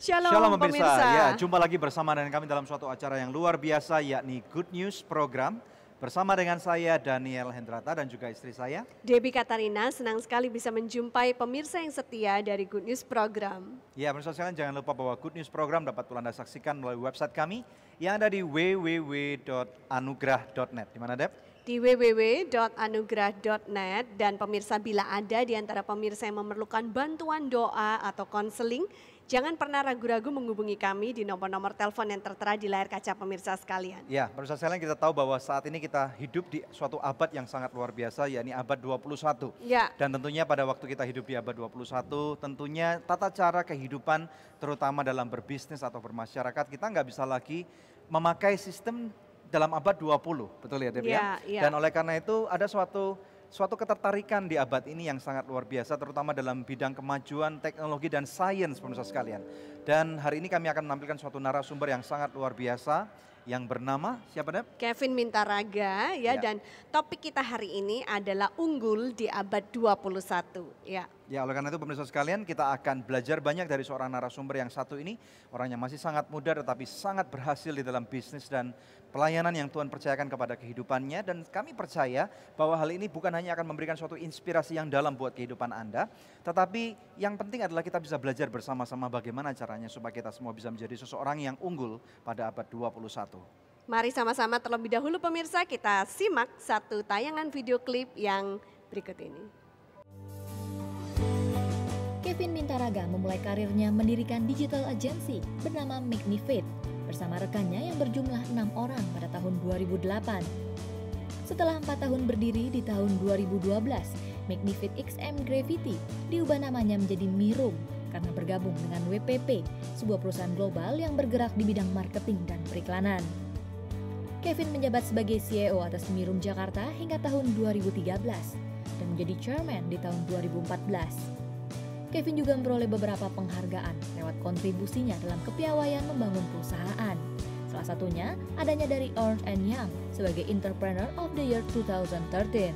Shalom pemirsa. Ya, jumpa lagi bersama dengan kami dalam suatu acara yang luar biasa, yakni Good News Program. Bersama dengan saya Daniel Hendrata dan juga istri saya Debbie Katarina, senang sekali bisa menjumpai pemirsa yang setia dari Good News Program. Ya, pemirsa sekalian, jangan lupa bahwa Good News Program dapat Anda saksikan melalui website kami yang ada di www.anugrah.net. Di mana, Deb? Di www.anugrah.net. Dan pemirsa, bila ada di antara pemirsa yang memerlukan bantuan doa atau konseling, jangan pernah ragu-ragu menghubungi kami di nomor-nomor telepon yang tertera di layar kaca pemirsa sekalian. Ya, pemirsa sekalian, kita tahu bahwa saat ini kita hidup di suatu abad yang sangat luar biasa, yakni abad 21. Ya. Dan tentunya pada waktu kita hidup di abad 21, tentunya tata cara kehidupan terutama dalam berbisnis atau bermasyarakat, kita nggak bisa lagi memakai sistem dalam abad 20, betul ya Deb ya? Dan oleh karena itu ada suatu ketertarikan di abad ini yang sangat luar biasa, terutama dalam bidang kemajuan teknologi dan sains pemirsa sekalian. Dan hari ini kami akan menampilkan suatu narasumber yang sangat luar biasa yang bernama siapa, Deb? Kevin Mintaraga ya, dan topik kita hari ini adalah unggul di abad 21 ya. Ya, oleh karena itu pemirsa sekalian, kita akan belajar banyak dari seorang narasumber yang satu ini. Orangnya masih sangat muda tetapi sangat berhasil di dalam bisnis dan pelayanan yang Tuhan percayakan kepada kehidupannya. Dan kami percaya bahwa hal ini bukan hanya akan memberikan suatu inspirasi yang dalam buat kehidupan Anda, tetapi yang penting adalah kita bisa belajar bersama-sama bagaimana caranya supaya kita semua bisa menjadi seseorang yang unggul pada abad 21. Mari sama-sama terlebih dahulu pemirsa kita simak satu tayangan video klip yang berikut ini. Kevin Mintaraga memulai karirnya mendirikan digital agency bernama Magnifit bersama rekannya yang berjumlah 6 orang pada tahun 2008. Setelah 4 tahun berdiri di tahun 2012, Magnifit XM Gravity diubah namanya menjadi Mirum karena bergabung dengan WPP, sebuah perusahaan global yang bergerak di bidang marketing dan periklanan. Kevin menjabat sebagai CEO atas Mirum Jakarta hingga tahun 2013 dan menjadi chairman di tahun 2014. Kevin juga memperoleh beberapa penghargaan lewat kontribusinya dalam kepiawaian membangun perusahaan. Salah satunya adanya dari Ernst & Young sebagai Entrepreneur of the Year 2013.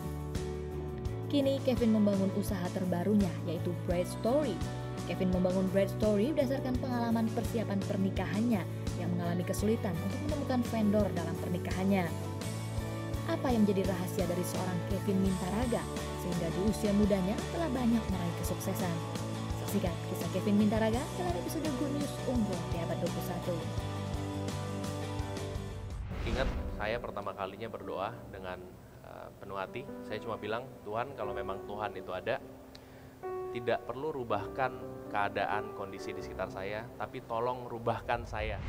Kini Kevin membangun usaha terbarunya yaitu Bright Story. Kevin membangun Bright Story berdasarkan pengalaman persiapan pernikahannya yang mengalami kesulitan untuk menemukan vendor dalam pernikahannya. Apa yang menjadi rahasia dari seorang Kevin Mintaraga sehingga di usia mudanya telah banyak meraih kesuksesan? Saksikan kisah Kevin Mintaraga dalam episode Good News Unggul di abad 21. Ingat, saya pertama kalinya berdoa dengan penuh hati. Saya cuma bilang, Tuhan, kalau memang Tuhan itu ada, tidak perlu rubahkan keadaan kondisi di sekitar saya, tapi tolong rubahkan saya.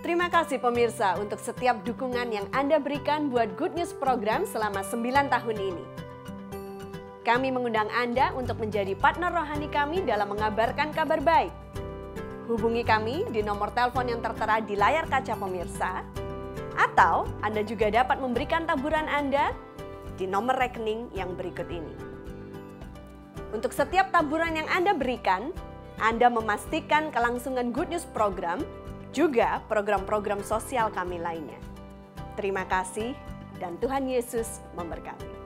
Terima kasih pemirsa untuk setiap dukungan yang Anda berikan buat Good News Program selama 9 tahun ini. Kami mengundang Anda untuk menjadi partner rohani kami dalam mengabarkan kabar baik. Hubungi kami di nomor telepon yang tertera di layar kaca pemirsa, atau Anda juga dapat memberikan taburan Anda di nomor rekening yang berikut ini. Untuk setiap taburan yang Anda berikan, Anda memastikan kelangsungan Good News Program, juga program-program sosial kami lainnya. Terima kasih dan Tuhan Yesus memberkati.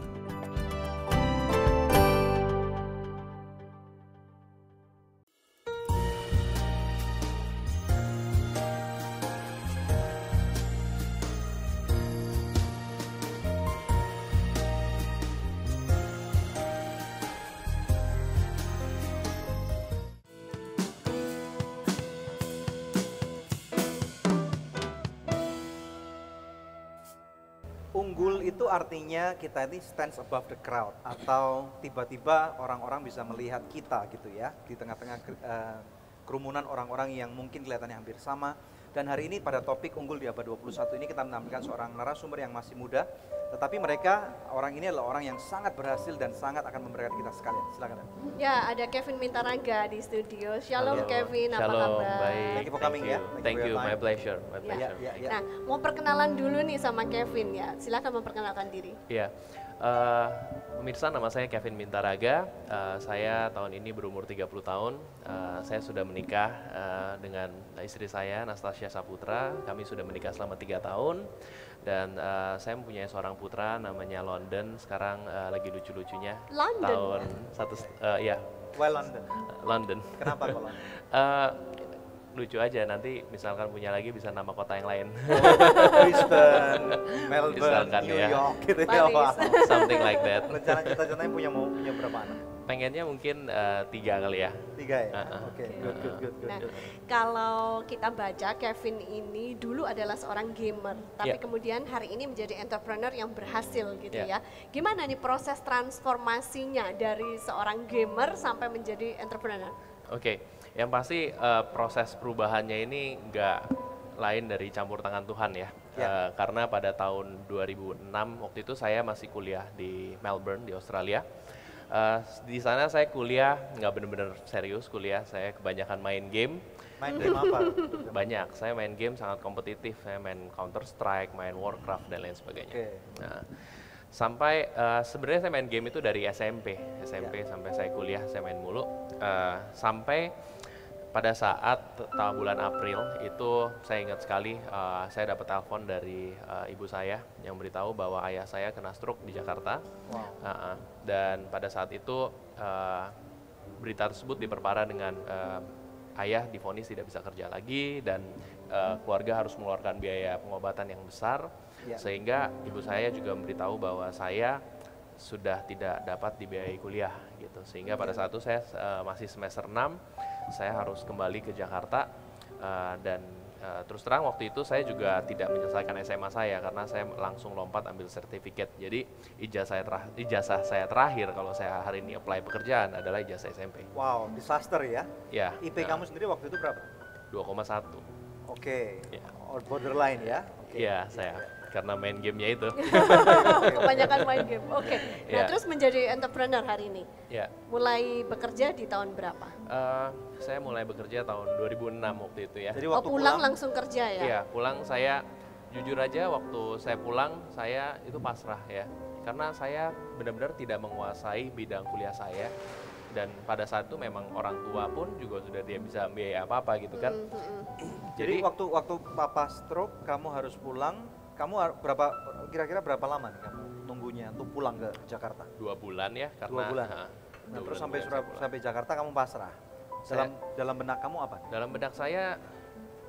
Unggul itu artinya kita ini stands above the crowd, atau tiba-tiba orang-orang bisa melihat kita gitu ya, di tengah-tengah kerumunan orang-orang yang mungkin kelihatannya hampir sama. Dan hari ini pada topik unggul di abad 21 ini kita menampilkan seorang narasumber yang masih muda, tetapi orang ini adalah orang yang sangat berhasil dan sangat akan memberkati kita sekalian. Silakan. Ya, ada Kevin Mintaraga di studio. Shalom. Halo. Kevin, apa Shalom, kabar? Baik. Thank you for coming ya. Thank you, my pleasure. Nah, mau perkenalan dulu nih sama Kevin ya. Silakan memperkenalkan diri. Ya, Pemirsa, nama saya Kevin Bintaraga. Saya tahun ini berumur 30 tahun. Saya sudah menikah dengan istri saya, Nastasia Saputra. Kami sudah menikah selama 3 tahun. Dan saya mempunyai seorang putra namanya London. Sekarang lagi lucu-lucunya. London? Ya. Why London? London. Kenapa kok London? Lucu aja, nanti misalkan punya lagi bisa nama kota yang lain. Brisbane, Melbourne, Misalkan, New ya. York gitu ya. Paris. Wah. Something like that. Rencana cita-citanya punya berapa anak? Pengennya mungkin 3 kali ya. 3 ya? Uh-uh. Oke, good. Nah, kalau kita baca Kevin ini dulu adalah seorang gamer, tapi Yeah. kemudian hari ini menjadi entrepreneur yang berhasil gitu Yeah. ya. Gimana nih proses transformasinya dari seorang gamer sampai menjadi entrepreneur? Oke, yang pasti proses perubahannya ini nggak lain dari campur tangan Tuhan ya. Ya. Karena pada tahun 2006 waktu itu saya masih kuliah di Melbourne di Australia. Di sana saya kuliah nggak benar-benar serius kuliah, saya kebanyakan main game. Main game apa? Banyak, saya main game sangat kompetitif, saya main Counter Strike, main Warcraft dan lain sebagainya. Oke. Nah, sampai sebenarnya saya main game itu dari SMP sampai saya kuliah saya main mulu. Sampai pada saat tahun bulan April itu saya ingat sekali saya dapat telepon dari ibu saya yang beritahu bahwa ayah saya kena stroke di Jakarta. Wow. Dan pada saat itu berita tersebut diperparah dengan ayah divonis tidak bisa kerja lagi dan keluarga harus mengeluarkan biaya pengobatan yang besar. Ya. Sehingga ibu saya juga memberitahu bahwa saya sudah tidak dapat dibiayai kuliah gitu. Sehingga pada saat itu saya masih semester 6, saya harus kembali ke Jakarta dan terus terang waktu itu saya juga tidak menyelesaikan SMA saya karena saya langsung lompat ambil sertifikat. Jadi ijazah saya terakhir kalau saya hari ini apply pekerjaan adalah ijazah SMP. Wow, disaster ya. Ya. IP kamu sendiri waktu itu berapa? 2,1. Oke. Ya. Borderline ya. Oke. Iya, saya karena main gamenya itu. Kebanyakan main game. Oke. Nah, Ya. terus menjadi entrepreneur hari ini. Ya. Mulai bekerja di tahun berapa? Saya mulai bekerja tahun 2006 waktu itu ya. Jadi Oh, waktu pulang langsung kerja ya? Iya, pulang saya jujur aja waktu saya pulang saya itu pasrah ya. Karena saya benar-benar tidak menguasai bidang kuliah saya dan pada saat itu memang orang tua pun juga sudah dia bisa biaya apa-apa gitu kan. Jadi waktu papa stroke kamu harus pulang, kamu kira-kira berapa lama nih kamu nunggunya untuk pulang ke Jakarta? 2 bulan ya 2 karena bulan. nah, Nah, 2 terus bulan sampai kemudian saya pulang. sampai Jakarta kamu pasrah. Dalam benak kamu apa? Dalam benak saya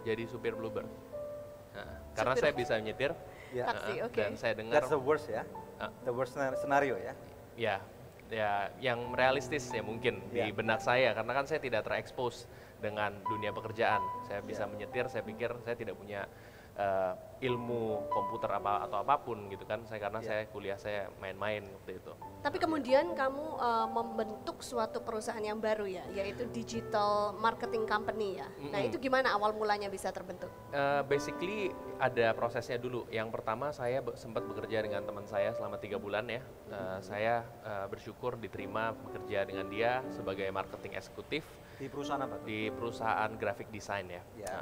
jadi supir Bluebird. Nah, karena saya bisa nyetir. Ya. Taksi, oke. Dan saya dengar That's the worst ya. Ah. The worst scenario ya. ya yang realistis ya mungkin di Ya. benak saya karena kan saya tidak terekspos dengan dunia pekerjaan. Saya bisa menyetir, saya pikir saya tidak punya ilmu komputer atau apapun gitu kan. Karena saya kuliah saya main-main waktu itu. Tapi kemudian kamu membentuk suatu perusahaan yang baru ya, yaitu digital marketing company ya. Nah, itu gimana awal mulanya bisa terbentuk? Basically ada prosesnya dulu. Yang pertama saya sempat bekerja dengan teman saya selama 3 bulan ya. Saya bersyukur diterima bekerja dengan dia sebagai marketing eksekutif Di perusahaan apa tuh? di perusahaan graphic design ya. Ya.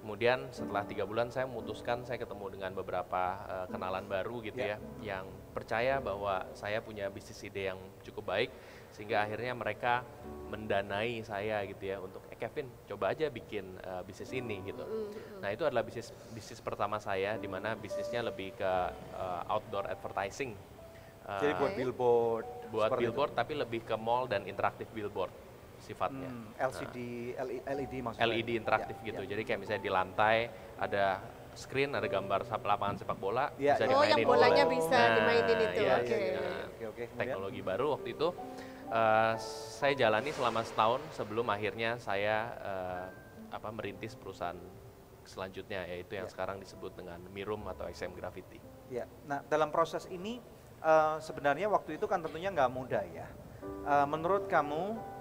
Kemudian setelah 3 bulan saya memutuskan saya ketemu dengan beberapa kenalan baru gitu ya, yang percaya bahwa saya punya bisnis ide yang cukup baik sehingga akhirnya mereka mendanai saya gitu ya untuk Kevin coba aja bikin bisnis ini gitu. Nah itu adalah bisnis pertama saya di mana bisnisnya lebih ke outdoor advertising. Jadi buat billboard. Buat seperti billboard tapi lebih ke mall dan interaktif billboard sifatnya. LCD, LED maksudnya. LED interaktif Ya, gitu. ya. Jadi kayak misalnya di lantai ada screen, ada gambar lapangan sepak bola, Ya, bisa ya. Oh, dimainin. yang bolanya oleh- bisa dimainin itu, iya, oke. iya. Oke. Kemudian? Teknologi baru waktu itu saya jalani selama setahun sebelum akhirnya saya merintis perusahaan selanjutnya yaitu yang sekarang disebut dengan Mirum atau XM Graffiti. Ya. Nah, dalam proses ini sebenarnya waktu itu kan tentunya nggak mudah ya. Menurut kamu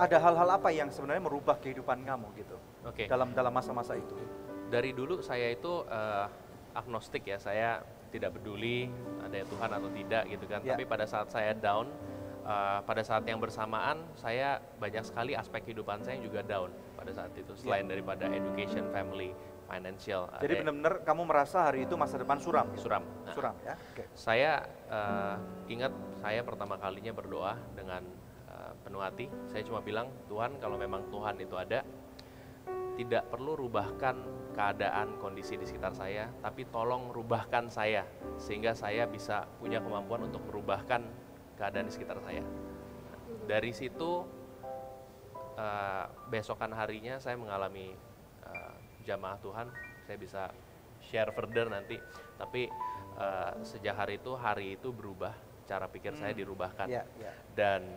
ada hal-hal apa yang sebenarnya merubah kehidupan kamu gitu Oke. dalam masa-masa itu? Dari dulu saya itu agnostik ya, saya tidak peduli ada Tuhan atau tidak gitu kan. Ya. Tapi pada saat saya down, pada saat yang bersamaan saya banyak sekali aspek kehidupan saya yang juga down pada saat itu. Selain daripada education, family financial. Jadi benar-benar kamu merasa hari itu masa depan suram? Suram. Nah, Suram ya? Oke. Saya ingat saya pertama kalinya berdoa dengan penuh hati. Saya cuma bilang, Tuhan kalau memang Tuhan itu ada, tidak perlu rubahkan keadaan kondisi di sekitar saya, tapi tolong rubahkan saya, sehingga saya bisa punya kemampuan untuk merubahkan keadaan di sekitar saya. Dari situ, besokan harinya saya mengalami jamaah Tuhan, saya bisa share further nanti, tapi sejak hari itu berubah, cara pikir saya dirubahkan. Dan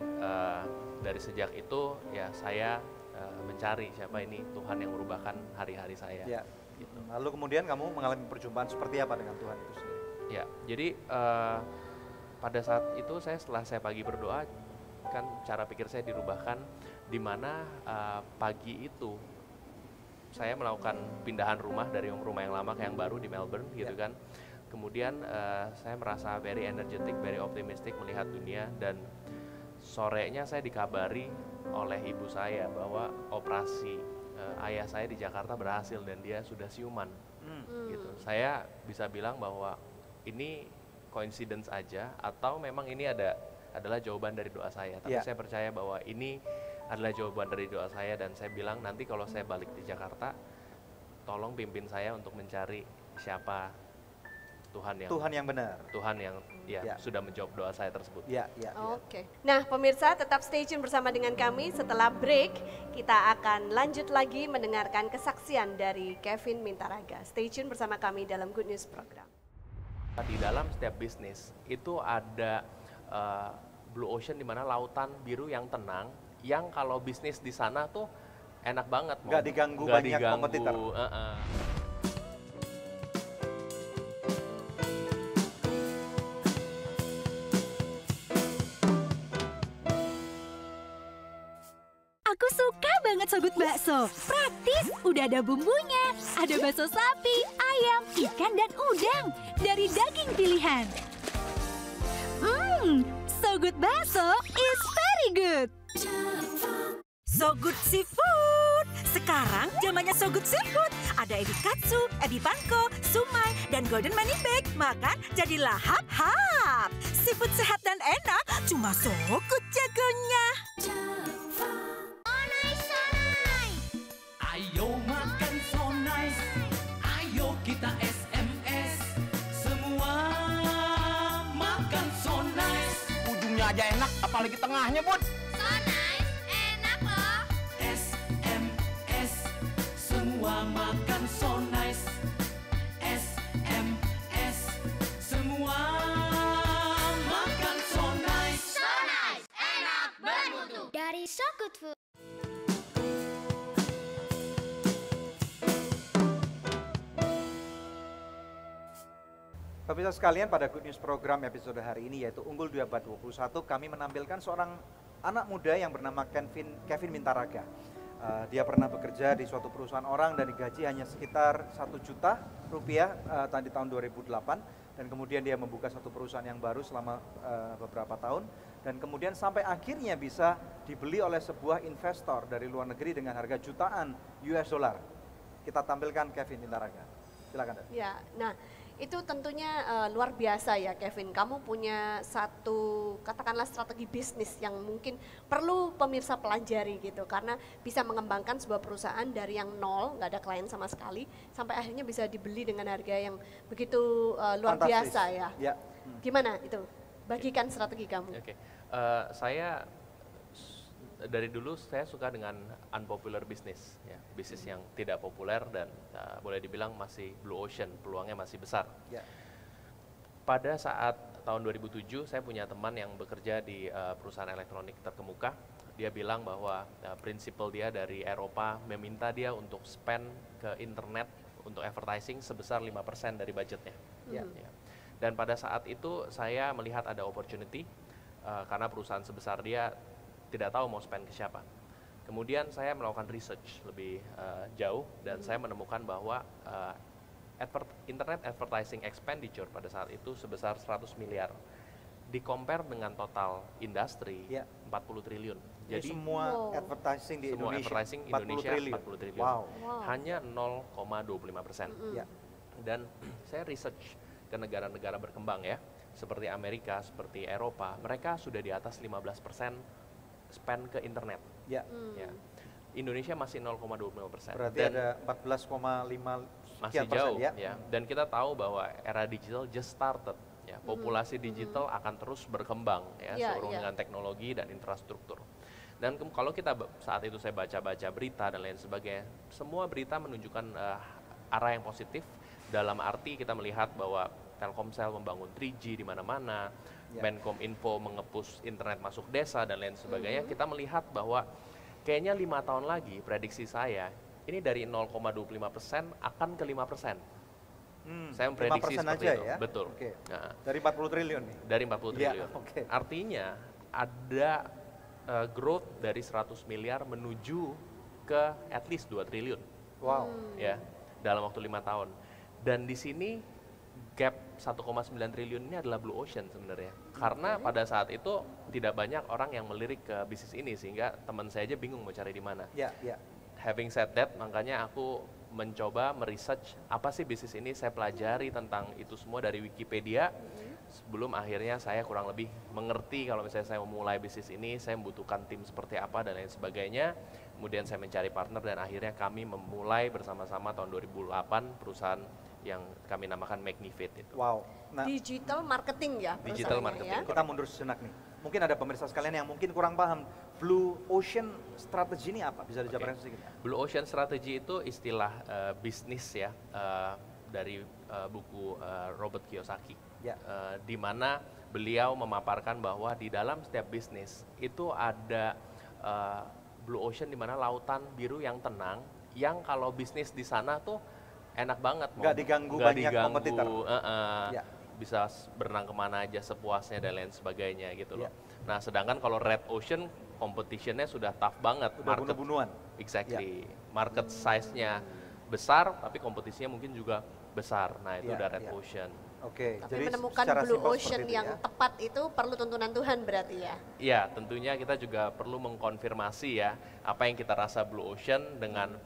dari sejak itu ya saya mencari siapa ini Tuhan yang merubahkan hari-hari saya. Gitu. Lalu kemudian kamu mengalami perjumpaan seperti apa dengan Tuhan itu sendiri? Ya, jadi pada saat itu setelah saya pagi berdoa, kan cara pikir saya dirubahkan, di mana pagi itu saya melakukan pindahan rumah dari rumah yang lama ke yang baru di Melbourne gitu kan. Kemudian saya merasa very energetic, very optimistic melihat dunia, dan sorenya saya dikabari oleh ibu saya bahwa operasi ayah saya di Jakarta berhasil dan dia sudah siuman. Gitu. Saya bisa bilang bahwa ini coincidence aja atau memang ini adalah jawaban dari doa saya. Tapi saya percaya bahwa ini adalah jawaban dari doa saya, dan saya bilang nanti kalau saya balik di Jakarta, tolong pimpin saya untuk mencari siapa Tuhan yang benar. Tuhan yang sudah menjawab doa saya tersebut. Oke. Nah, pemirsa tetap stay tune bersama dengan kami. Setelah break, kita akan lanjut lagi mendengarkan kesaksian dari Kevin Mintaraga. Stay tune bersama kami dalam Good News Program. Di dalam setiap bisnis itu ada blue ocean, di mana lautan biru yang tenang, yang kalau bisnis di sana tuh enak banget. Nggak diganggu banyak kompetitor. Aku suka banget Sogut Bakso. Praktis, udah ada bumbunya. Ada bakso sapi, ayam, ikan, dan udang. Dari daging pilihan. Sogut Bakso is very good. Sogut Seafood. Sekarang zamannya Sogut Seafood. Ada ebi katsu, ebi panko, sumai, dan golden money bag. Makan jadi lahap-hap. Seafood sehat dan enak, cuma Sogut jagonya. Ayo makan so nice, ayo kita SMS, semua makan so nice. Ujungnya aja enak, apalagi tengahnya, Bud. So nice, enak loh. SMS, semua makan so nice. SMS, semua makan so nice. So nice, enak bermutu. Dari So Good Food. Pemirsa sekalian, pada Good News Program episode hari ini yaitu Unggul 2 Abad 21, kami menampilkan seorang anak muda yang bernama Kevin Mintaraga. Dia pernah bekerja di suatu perusahaan orang dan digaji hanya sekitar 1 juta rupiah di tahun 2008, dan kemudian dia membuka satu perusahaan yang baru selama beberapa tahun, dan kemudian sampai akhirnya bisa dibeli oleh sebuah investor dari luar negeri dengan harga jutaan US dollar. Kita tampilkan Kevin Mintaraga. Silakan. Ya, nah itu tentunya luar biasa ya Kevin. Kamu punya satu katakanlah strategi bisnis yang mungkin perlu pemirsa pelajari gitu, karena bisa mengembangkan sebuah perusahaan dari yang nol, nggak ada klien sama sekali, sampai akhirnya bisa dibeli dengan harga yang begitu luar Fantastis. biasa ya. Gimana itu? Bagikan strategi kamu. Saya dari dulu saya suka dengan unpopular business, ya, bisnis yang tidak populer dan boleh dibilang masih blue ocean, peluangnya masih besar. Pada saat tahun 2007 saya punya teman yang bekerja di perusahaan elektronik terkemuka. Dia bilang bahwa prinsipal dia dari Eropa meminta dia untuk spend ke internet untuk advertising sebesar 5% dari budgetnya. Ya. Dan pada saat itu saya melihat ada opportunity karena perusahaan sebesar dia tidak tahu mau spend ke siapa. Kemudian saya melakukan research lebih jauh dan saya menemukan bahwa internet advertising expenditure pada saat itu sebesar 100 miliar. Di-compare dengan total industri 40 triliun. Jadi semua advertising di semua Indonesia, advertising 40 Indonesia triliun. 40 triliun. Wow. Hanya 0,25%. Ya. Dan saya research ke negara-negara berkembang ya, seperti Amerika, seperti Eropa, mereka sudah di atas 15% spend ke internet. Ya. Ya. Indonesia masih 0,25%. Berarti Dan ada 14,5 masih sekian persen jauh ya. Dan kita tahu bahwa era digital just started. Ya, populasi digital akan terus berkembang ya, seiring dengan teknologi dan infrastruktur. Dan kalau kita saat itu saya baca-baca berita dan lain sebagainya, semua berita menunjukkan arah yang positif dalam arti kita melihat bahwa Telkomsel membangun 3G di mana-mana, Menkominfo mengepus internet masuk desa dan lain sebagainya. Kita melihat bahwa kayaknya 5 tahun lagi prediksi saya ini dari 0,25% akan ke 5%. Saya memprediksi 5% seperti aja itu. ya? Betul. Oke. Nah, Dari 40 triliun nih? dari 40 triliun. Oke. Artinya ada growth dari 100 miliar menuju ke at least 2 triliun. Wow. Ya, dalam waktu 5 tahun. Dan di sini gap 1,9 triliun ini adalah blue ocean sebenarnya. Karena pada saat itu tidak banyak orang yang melirik ke bisnis ini sehingga teman saya aja bingung mau cari di mana. Ya, ya. Having said that, makanya aku mencoba meresearch apa sih bisnis ini, saya pelajari tentang itu semua dari Wikipedia sebelum akhirnya saya kurang lebih mengerti kalau misalnya saya memulai bisnis ini, saya membutuhkan tim seperti apa dan lain sebagainya. Kemudian saya mencari partner dan akhirnya kami memulai bersama-sama tahun 2008 perusahaan yang kami namakan Magnifit itu. Wow. Nah, Digital marketing ya Digital perusahaannya marketing. ya. kita mundur sejenak nih. Mungkin ada pemirsa sekalian yang mungkin kurang paham. Blue Ocean Strategy ini apa? Bisa dijabarkan sedikit? Blue Ocean Strategy itu istilah bisnis ya dari buku Robert Kiyosaki. Ya. Di mana beliau memaparkan bahwa di dalam setiap bisnis itu ada Blue Ocean di mana lautan biru yang tenang, yang kalau bisnis di sana tuh enak banget. Nggak diganggu banyak kompetitor. Ya. Bisa berenang kemana aja sepuasnya dan lain sebagainya gitu loh. Ya. Nah sedangkan kalau Red Ocean competitionnya sudah tough banget. Udah bunuh-bunuhan. Exactly. Market size-nya besar tapi kompetisinya mungkin juga besar. Nah itu Ya, udah Red ya. Ocean. Oke. Tapi menemukan secara Blue simpel Ocean seperti itu yang ya. tepat itu perlu tuntunan Tuhan berarti ya. Iya, tentunya kita juga perlu mengkonfirmasi ya apa yang kita rasa Blue Ocean dengan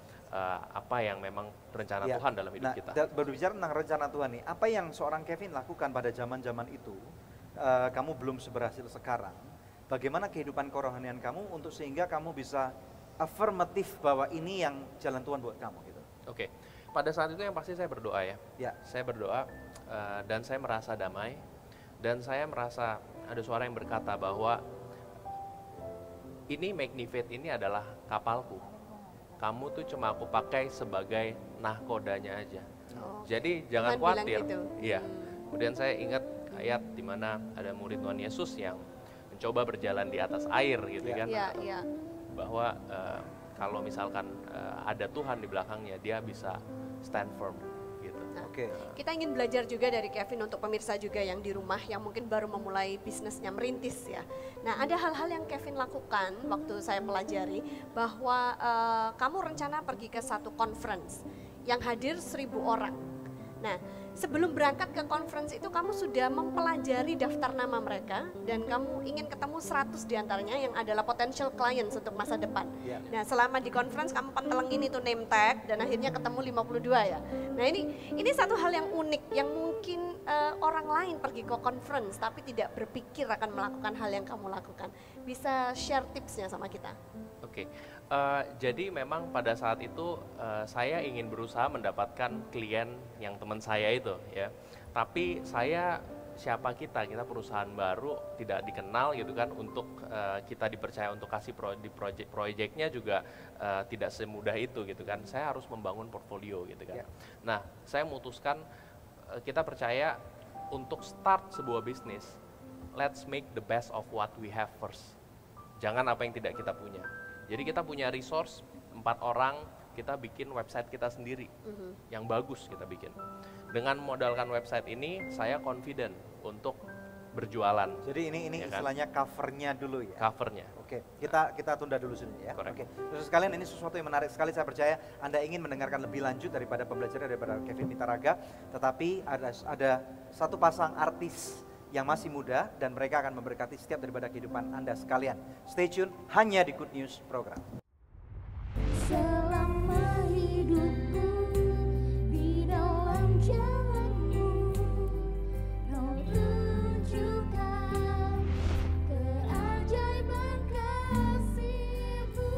apa yang memang rencana Ya. Tuhan dalam hidup kita. Berbicara tentang rencana Tuhan nih, apa yang seorang Kevin lakukan pada zaman-zaman itu, kamu belum seberhasil sekarang, bagaimana kehidupan kerohanian kamu untuk sehingga kamu bisa afirmatif bahwa ini yang jalan Tuhan buat kamu gitu. Oke, pada saat itu yang pasti saya berdoa ya. Ya. Saya berdoa dan saya merasa damai dan saya merasa ada suara yang berkata bahwa ini Magnifit ini adalah kapalku. Kamu tuh cuma aku pakai sebagai nahkodanya aja. Jadi jangan Tuhan bilang khawatir. gitu. Iya. Kemudian saya ingat ayat di mana ada murid Tuhan Yesus yang mencoba berjalan di atas air gitu kan. Iya, iya. Bahwa kalau misalkan ada Tuhan di belakangnya, dia bisa stand firm gitu. Oke. Kita ingin belajar juga dari Kevin untuk pemirsa juga yang di rumah yang mungkin baru memulai bisnisnya, merintis ya. Nah ada hal-hal yang Kevin lakukan waktu saya pelajari bahwa kamu rencana pergi ke satu conference yang hadir 1.000 orang. Nah sebelum berangkat ke conference itu kamu sudah mempelajari daftar nama mereka dan kamu ingin ketemu 100 diantaranya yang adalah potential clients untuk masa depan. Ya. Nah selama di conference kamu pentelengin itu name tag dan akhirnya ketemu 52 ya. Nah ini satu hal yang unik yang mungkin orang lain pergi ke conference tapi tidak berpikir akan melakukan hal yang kamu lakukan. Bisa share tipsnya sama kita? Oke, jadi memang pada saat itu saya ingin berusaha mendapatkan klien yang teman saya itu ya. Tapi siapa kita perusahaan baru tidak dikenal gitu kan untuk kita dipercaya untuk kasih proyeknya juga tidak semudah itu gitu kan. Saya harus membangun portfolio gitu kan. Ya. Nah, saya memutuskan kita percaya untuk start sebuah bisnis, let's make the best of what we have first. Jangan apa yang tidak kita punya. Jadi kita punya resource 4 orang, kita bikin website kita sendiri yang bagus kita bikin. Dengan modalkan website ini, saya confident untuk berjualan. Jadi ini Ya kan? istilahnya covernya dulu ya. Covernya. Oke, kita tunda dulu sini ya. Correct. Oke, terus sekalian ini sesuatu yang menarik sekali. Saya percaya Anda ingin mendengarkan lebih lanjut daripada pembelajaran daripada Kevin Mitaraga, tetapi ada satu pasang artis yang masih muda dan mereka akan memberkati setiap daripada kehidupan Anda sekalian. Stay tune hanya di Good News Program. Selama hidupku di dalam jalanmu, kau tunjukkan keajaiban kasih-Mu.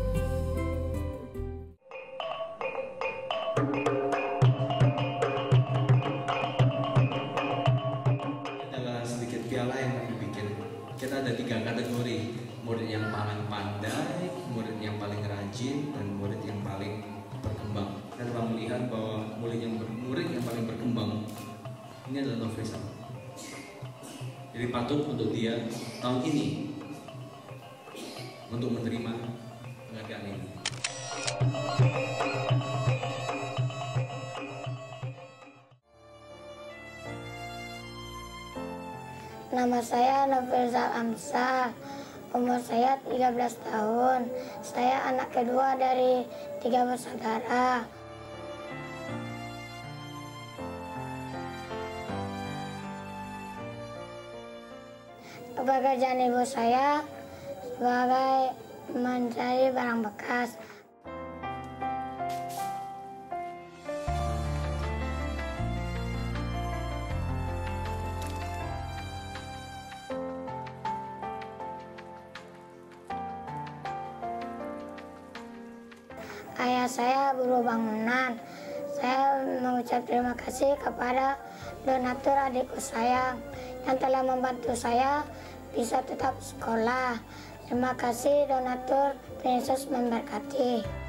Adalah sedikit piala yang kami bikin. Kita ada 3 kategori, murid yang paling pandai, murid yang paling rajin, dan murid yang paling berkembang. Dan Bang melihat bahwa murid yang paling berkembang ini adalah Nofrisa. Jadi patut untuk dia tahun ini untuk menerima penghargaan ini. Nama saya Nofrisa Amsal, umur saya 13 tahun. Saya anak kedua dari 3 bersaudara. Pekerjaan ibu saya sebagai mencari barang bekas. Ayah saya buruh bangunan. Saya mengucap terima kasih kepada donatur adikku saya yang telah membantu saya bisa tetap sekolah. Terima kasih donatur, Tuhan Yesus memberkati.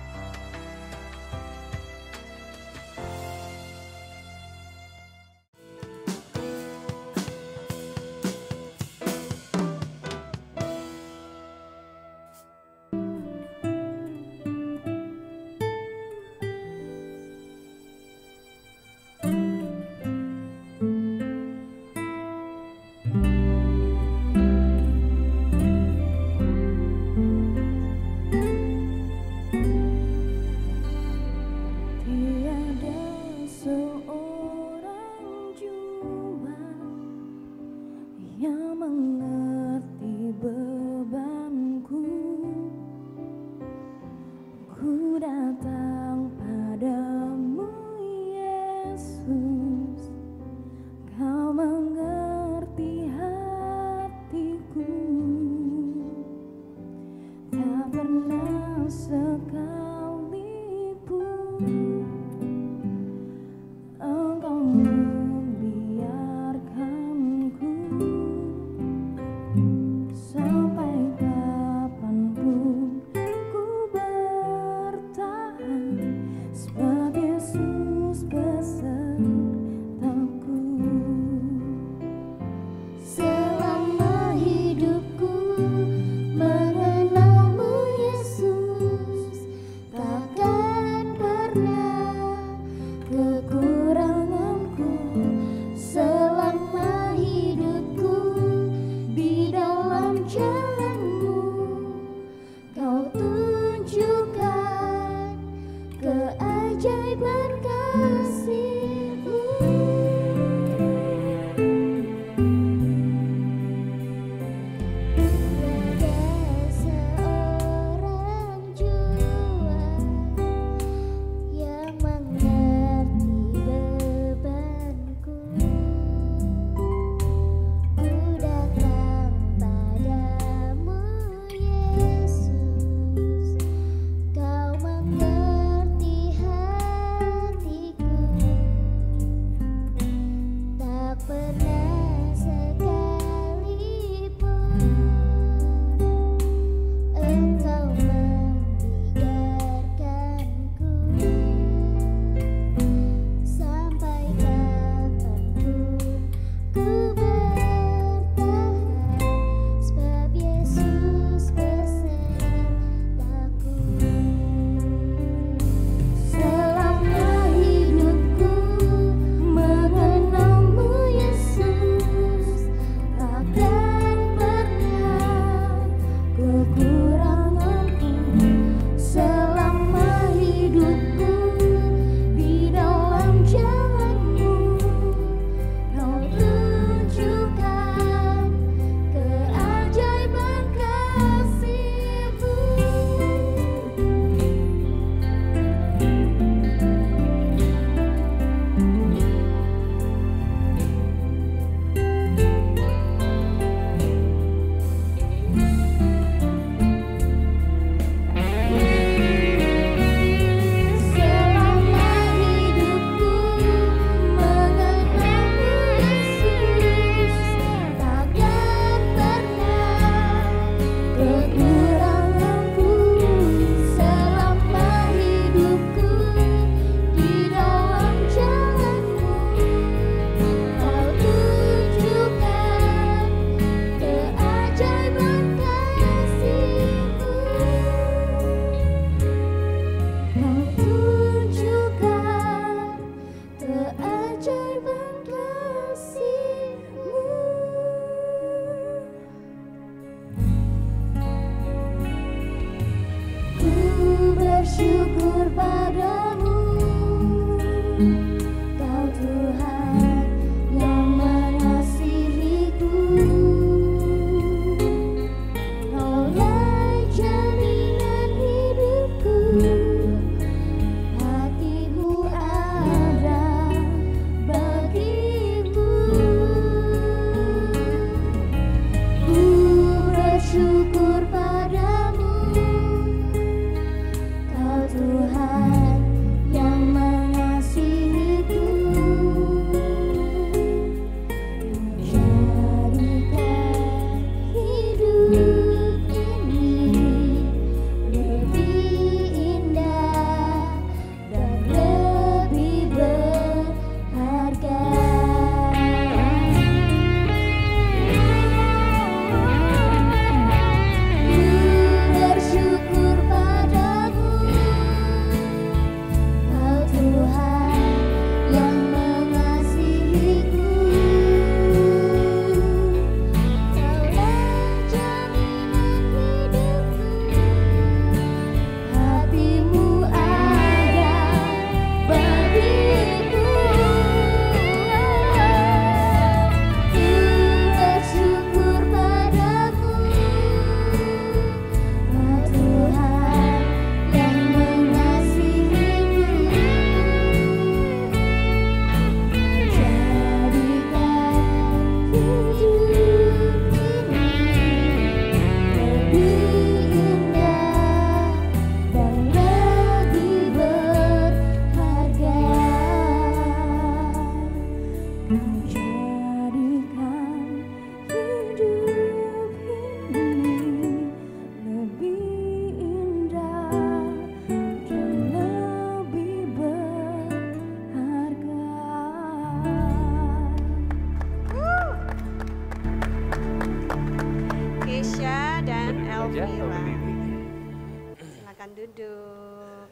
aja atau Elvira. berdiri? Silakan duduk.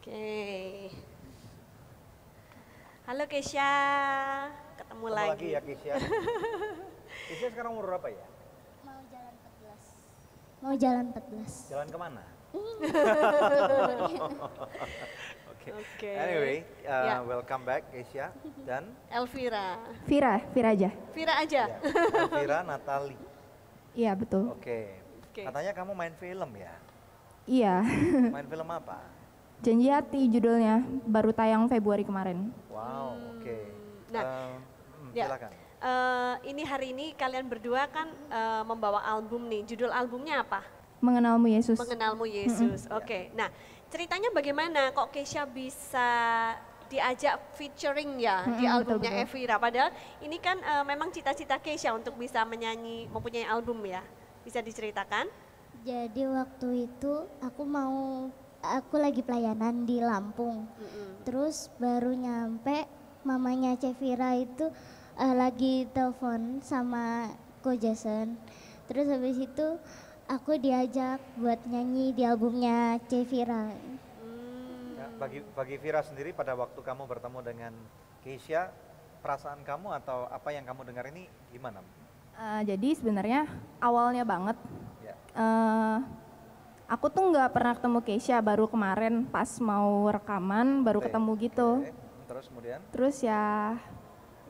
Oke. Halo Keisha, ketemu lagi. ya Keisha. Keisha sekarang umur berapa ya? Mau jalan 14. Mau jalan 14. Jalan kemana? Oke. Anyway, Ya. welcome back Keisha dan Elvira. Vira aja. Vira aja. ya, Elvira Natali. Iya betul. Oke. Oke. Katanya kamu main film ya? Iya. Main film apa? Janji Hati judulnya, baru tayang Februari kemarin. Wow, oke. Nah, ya. Silakan. Ini hari ini kalian berdua kan membawa album nih. Judul albumnya apa? Mengenalmu Yesus. Mengenalmu Yesus. Oke. Nah, ceritanya bagaimana kok Keisha bisa diajak featuring ya di albumnya betul. Elvira? Padahal ini kan memang cita-cita Keisha untuk bisa menyanyi, mempunyai album ya. Bisa diceritakan? Jadi waktu itu aku lagi pelayanan di Lampung. Terus baru nyampe mamanya Cevira itu lagi telepon sama Ko Jason. Terus habis itu aku diajak buat nyanyi di albumnya Cevira. Ya, bagi Vira sendiri pada waktu kamu bertemu dengan Keisha, perasaan kamu atau apa yang kamu dengar ini gimana? Jadi sebenarnya awalnya banget, Ya. aku tuh nggak pernah ketemu Keisha, baru kemarin pas mau rekaman baru Oke, ketemu gitu. oke. Terus kemudian? Terus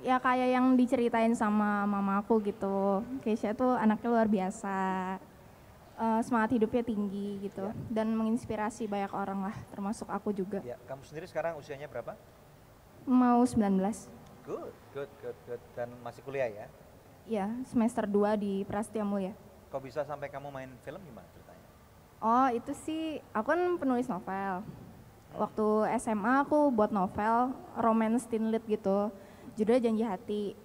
ya kayak yang diceritain sama mamaku gitu. Keisha tuh anaknya luar biasa, semangat hidupnya tinggi gitu, dan menginspirasi banyak orang lah, termasuk aku juga. Ya, kamu sendiri sekarang usianya berapa? Mau 19. Good. Dan masih kuliah ya? Ya, semester 2 di Prasetya Mulia. Kok bisa sampai kamu main film gimana ceritanya? Oh, itu sih aku kan penulis novel. Waktu SMA aku buat novel romance teen lead gitu, judulnya Janji Hati.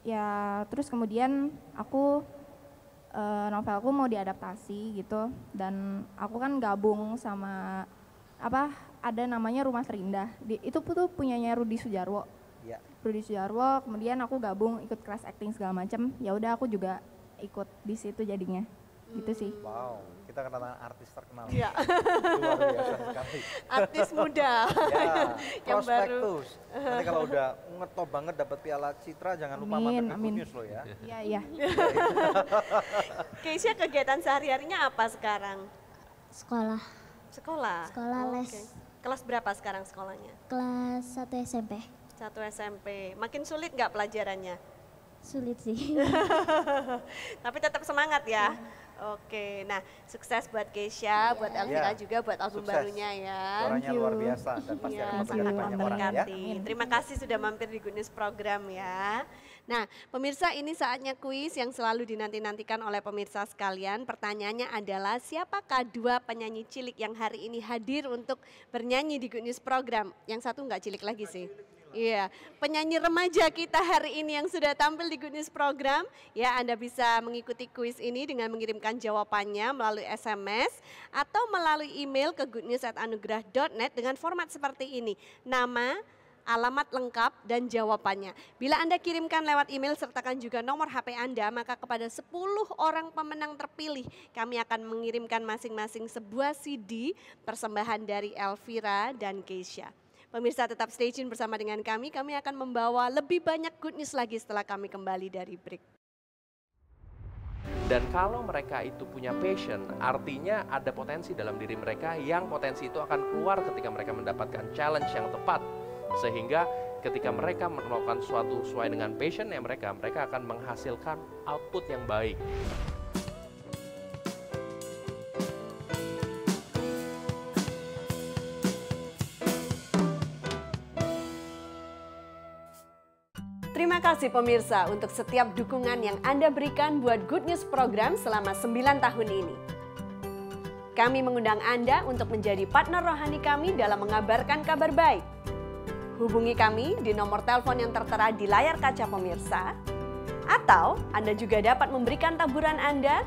Ya, terus kemudian aku novelku mau diadaptasi gitu, dan aku kan gabung sama ada namanya Rumah Terindah. Itu tuh punyanya Rudi Sudjarwo. Ya. Rudi Sudjarwo, kemudian aku gabung ikut kelas acting segala macam. Ya udah aku juga ikut di situ jadinya. Gitu sih. Wow, kita kenalan artis terkenal. Iya. Luar biasa sekali. Artis muda. Ya, yang baru. prospektus. Nanti kalau udah ngetop banget dapat Piala Citra, jangan lupa mampir ke Good News lo ya. Iya. Keisha kegiatan sehari-harinya apa sekarang? Sekolah. Sekolah? Les. Oke. Kelas berapa sekarang sekolahnya? Kelas 1 SMP. 1 SMP. Makin sulit nggak pelajarannya? Sulit sih. Tapi tetap semangat ya. Oke, nah sukses buat Keisha, buat Elvira juga, buat album Sukses. barunya ya. Suaranya luar biasa dan pasti Iya, akan memberkati sangat banyak orang ya. memberkati. Terima kasih sudah mampir di Good News Program ya. Nah, pemirsa, ini saatnya kuis yang selalu dinanti-nantikan oleh pemirsa sekalian. Pertanyaannya adalah, siapakah dua penyanyi cilik yang hari ini hadir untuk bernyanyi di Good News Program? Yang satu nggak cilik lagi sih. Iya, penyanyi remaja kita hari ini yang sudah tampil di Good News Program. Ya, Anda bisa mengikuti kuis ini dengan mengirimkan jawabannya melalui SMS atau melalui email ke goodnews@anugerah.net dengan format seperti ini. Nama, alamat lengkap, dan jawabannya. Bila Anda kirimkan lewat email, sertakan juga nomor HP Anda, maka kepada 10 orang pemenang terpilih, kami akan mengirimkan masing-masing sebuah CD persembahan dari Elvira dan Keisha. Pemirsa tetap stay tune bersama dengan kami akan membawa lebih banyak good news lagi setelah kami kembali dari break. Dan kalau mereka itu punya passion, artinya ada potensi dalam diri mereka yang potensi itu akan keluar ketika mereka mendapatkan challenge yang tepat. Sehingga ketika mereka melakukan sesuatu sesuai dengan passionnya mereka akan menghasilkan output yang baik. Terima kasih pemirsa untuk setiap dukungan yang Anda berikan buat Good News Program selama 9 tahun ini. Kami mengundang Anda untuk menjadi partner rohani kami dalam mengabarkan kabar baik. Hubungi kami di nomor telepon yang tertera di layar kaca pemirsa, atau Anda juga dapat memberikan taburan Anda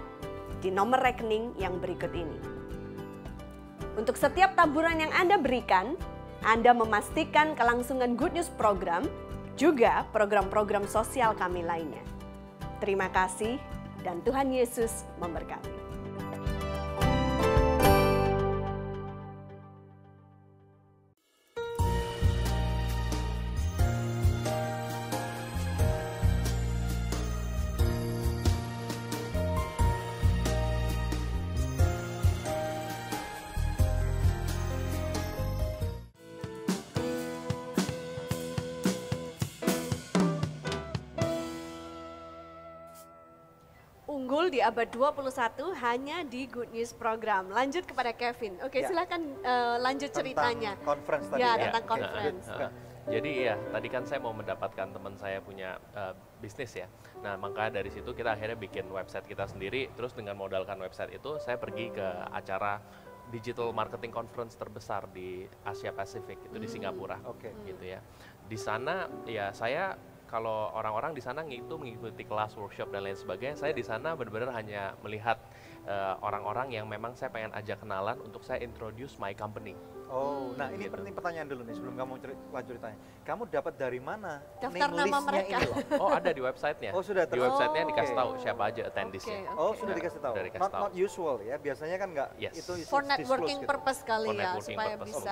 di nomor rekening yang berikut ini. Untuk setiap taburan yang Anda berikan, Anda memastikan kelangsungan Good News Program, juga program-program sosial kami lainnya. Terima kasih dan Tuhan Yesus memberkati. Unggul di abad 21 hanya di Good News Program. Lanjut kepada Kevin. Oke, silakan lanjut ceritanya. Tentang conference tadi. Ya, tentang conference. Jadi ya, tadi kan saya mau mendapatkan teman saya punya bisnis ya. Nah, maka dari situ kita akhirnya bikin website kita sendiri. Terus dengan modalkan website itu, saya pergi ke acara Digital Marketing Conference terbesar di Asia Pasifik, itu di Singapura. Gitu ya. Di sana ya saya, kalau orang-orang di sana itu mengikuti kelas, workshop dan lain sebagainya, saya di sana benar-benar hanya melihat orang-orang yang memang saya pengen ajak kenalan untuk saya introduce my company. Oh, nah ini penting pertanyaan dulu nih sebelum kamu lanjut ditanya. Kamu dapat dari mana daftar nama mereka? Oh, ada di websitenya. Oh, sudah. Di websitenya dikasih tahu siapa aja attendees-nya. Oh, sudah dikasih tahu. Not usual ya, biasanya kan nggak itu for networking purpose kali ya, supaya bisa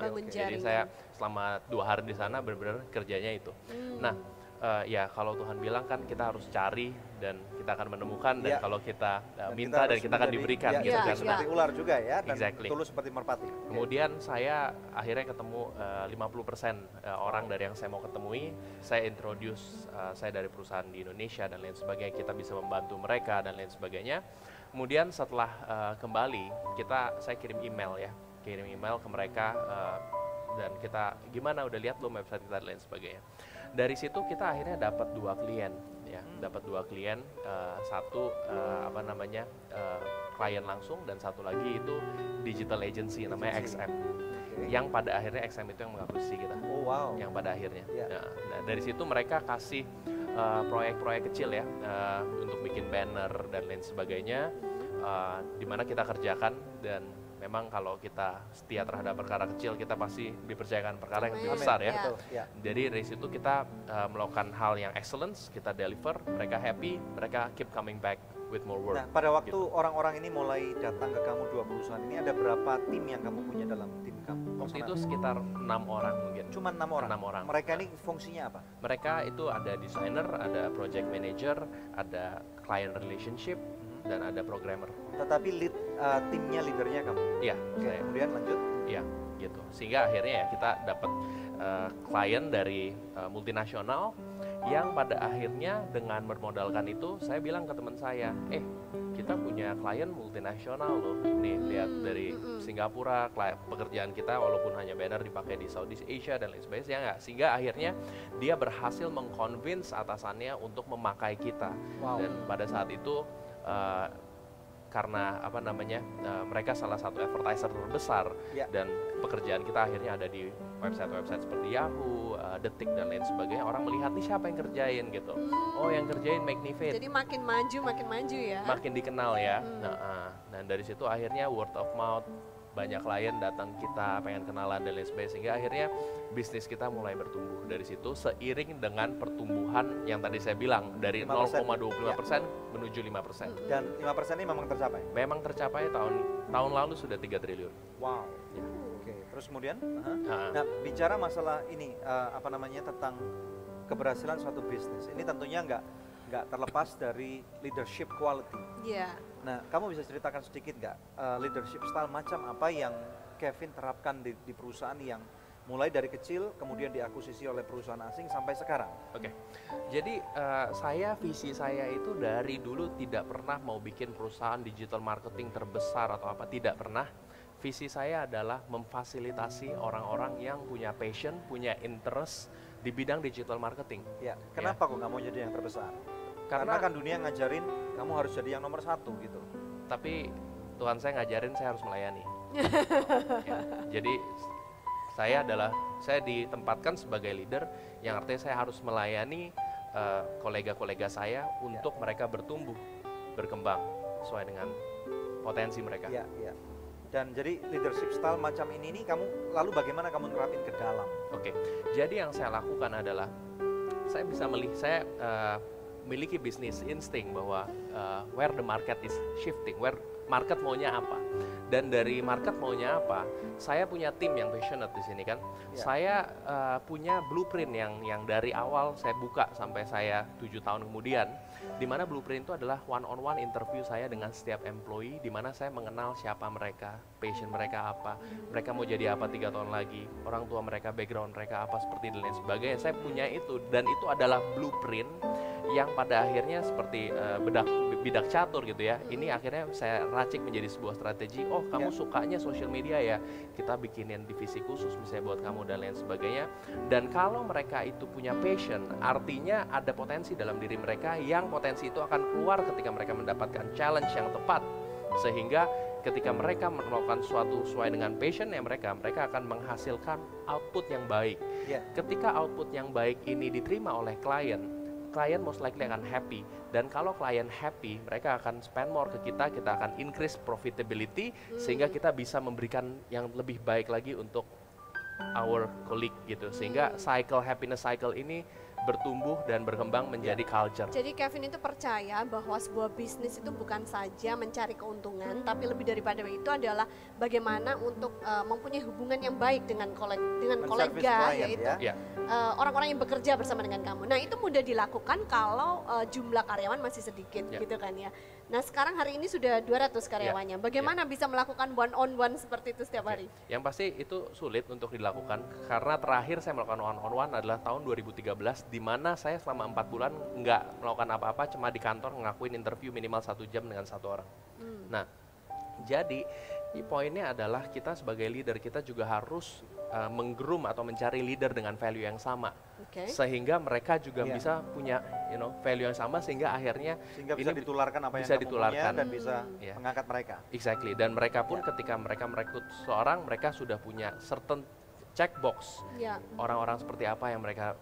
bangun jaringan. Jadi saya selama 2 hari di sana benar-benar kerjanya itu. Nah, ya kalau Tuhan bilang kan kita harus cari dan kita akan menemukan, dan kalau kita minta dan kita akan diberikan gitu kan. Seperti ular juga ya, dan tulus seperti merpati. Kemudian saya akhirnya ketemu 50% orang dari yang saya mau ketemui, saya introduce saya dari perusahaan di Indonesia dan lain sebagainya, kita bisa membantu mereka dan lain sebagainya. Kemudian setelah kembali, saya kirim email ke mereka, dan kita gimana, udah lihat belum website kita dan lain sebagainya. Dari situ kita akhirnya dapat 2 klien ya, dapat 2 klien, satu klien langsung dan satu lagi itu digital agency namanya XM. Yang pada akhirnya XM itu yang mengakuisisi kita. Oh wow. Yang pada akhirnya. Nah, dari situ mereka kasih proyek-proyek kecil ya, untuk bikin banner dan lain sebagainya, di mana kita kerjakan, dan memang kalau kita setia terhadap perkara kecil, kita pasti dipercayakan perkara yang lebih besar ya. Jadi dari situ kita melakukan hal yang excellence, kita deliver, mereka happy, mereka keep coming back with more work. Nah, pada waktu orang-orang ini mulai datang ke kamu 2 perusahaan ini, ada berapa tim yang kamu punya dalam tim kamu? Waktu itu sekitar 6 orang mungkin. Cuma 6 orang? 6 orang. Mereka ini fungsinya apa? Mereka itu ada designer, ada project manager, ada client relationship, dan ada programmer. Tetapi timnya, leadernya kamu? Iya, saya. Kemudian lanjut? Iya, gitu. Sehingga akhirnya ya kita dapat klien dari multinasional yang pada akhirnya dengan bermodalkan itu, saya bilang ke teman saya, kita punya klien multinasional loh. Nih, lihat dari Singapura, pekerjaan kita walaupun hanya banner dipakai di Southeast Asia dan lain sebagainya, sehingga akhirnya dia berhasil mengconvince atasannya untuk memakai kita. Dan pada saat itu karena mereka salah satu advertiser terbesar, dan pekerjaan kita akhirnya ada di website-website seperti Yahoo, Detik dan lain sebagainya. Orang melihat nih siapa yang kerjain gitu. Oh, yang kerjain McNifit. Jadi makin maju ya. Makin dikenal ya. Dan dari situ akhirnya word of mouth, banyak klien datang kita pengen kenalan dan lain sebagainya, sehingga akhirnya bisnis kita mulai bertumbuh dari situ seiring dengan pertumbuhan yang tadi saya bilang dari 0,25% menuju 5%. Dan 5% ini memang tercapai? Memang tercapai, tahun lalu sudah 3 triliun. Wow. Ya. Oke, terus kemudian? Nah, bicara masalah ini tentang keberhasilan suatu bisnis. Ini tentunya nggak terlepas dari leadership quality. Iya. Nah, kamu bisa ceritakan sedikit nggak leadership style macam apa yang Kevin terapkan di perusahaan yang mulai dari kecil kemudian diakuisisi oleh perusahaan asing sampai sekarang? Oke. Jadi visi saya itu dari dulu tidak pernah mau bikin perusahaan digital marketing terbesar atau apa, tidak pernah. Visi saya adalah memfasilitasi orang-orang yang punya passion, punya interest di bidang digital marketing. Ya, kenapa kok nggak mau jadi yang terbesar? Karena kan dunia ngajarin kamu harus jadi yang nomor 1 gitu. Tapi Tuhan saya ngajarin saya harus melayani. Jadi saya ditempatkan sebagai leader, yang artinya saya harus melayani kolega-kolega saya untuk mereka bertumbuh, berkembang sesuai dengan potensi mereka. Iya, iya. Dan jadi leadership style macam ini kamu lalu bagaimana kamu nerapin ke dalam? Oke. Jadi yang saya lakukan adalah saya bisa memiliki bisnis insting bahwa where the market is shifting, where market maunya apa. Dan dari market maunya apa, saya punya tim yang passionate di sini kan. Saya punya blueprint yang dari awal saya buka sampai saya 7 tahun kemudian, di mana blueprint itu adalah one-on-one interview saya dengan setiap employee, di mana saya mengenal siapa mereka, passion mereka apa, mereka mau jadi apa 3 tahun lagi, orang tua mereka, background mereka apa, seperti dan lain sebagainya. Saya punya itu, dan itu adalah blueprint yang pada akhirnya seperti bidak catur gitu ya. Ini akhirnya saya racik menjadi sebuah strategi. Oh, kamu sukanya social media ya, kita bikinin divisi khusus misalnya buat kamu dan lain sebagainya. Dan kalau mereka itu punya passion, artinya ada potensi dalam diri mereka, yang potensi itu akan keluar ketika mereka mendapatkan challenge yang tepat. Sehingga ketika mereka melakukan sesuatu sesuai dengan passionnya mereka akan menghasilkan output yang baik. Ketika output yang baik ini diterima oleh klien most likely akan happy, dan kalau klien happy, mereka akan spend more ke kita akan increase profitability, sehingga kita bisa memberikan yang lebih baik lagi untuk our colleague gitu, sehingga happiness cycle ini bertumbuh dan berkembang menjadi culture. Jadi Kevin itu percaya bahwa sebuah bisnis itu bukan saja mencari keuntungan, tapi lebih daripada itu adalah bagaimana untuk mempunyai hubungan yang baik dengan kolega, yaitu orang-orang yang bekerja bersama dengan kamu. Nah, itu mudah dilakukan kalau jumlah karyawan masih sedikit gitu kan ya. Nah, sekarang hari ini sudah 200 karyawannya. Bagaimana bisa melakukan one on one seperti itu setiap hari? Yang pasti itu sulit untuk dilakukan, karena terakhir saya melakukan one on one adalah tahun 2013, di mana saya selama 4 bulan nggak melakukan apa-apa, cuma di kantor ngelakuin interview minimal 1 jam dengan 1 orang. Nah, jadi poinnya adalah kita sebagai leader, kita juga harus menggroom atau mencari leader dengan value yang sama, sehingga mereka juga bisa punya value yang sama, sehingga akhirnya bisa ditularkan apa yang kamu punya dan bisa mengangkat mereka. Exactly, dan mereka pun ketika mereka merekrut seorang, mereka sudah punya certain checkbox orang-orang seperti apa yang mereka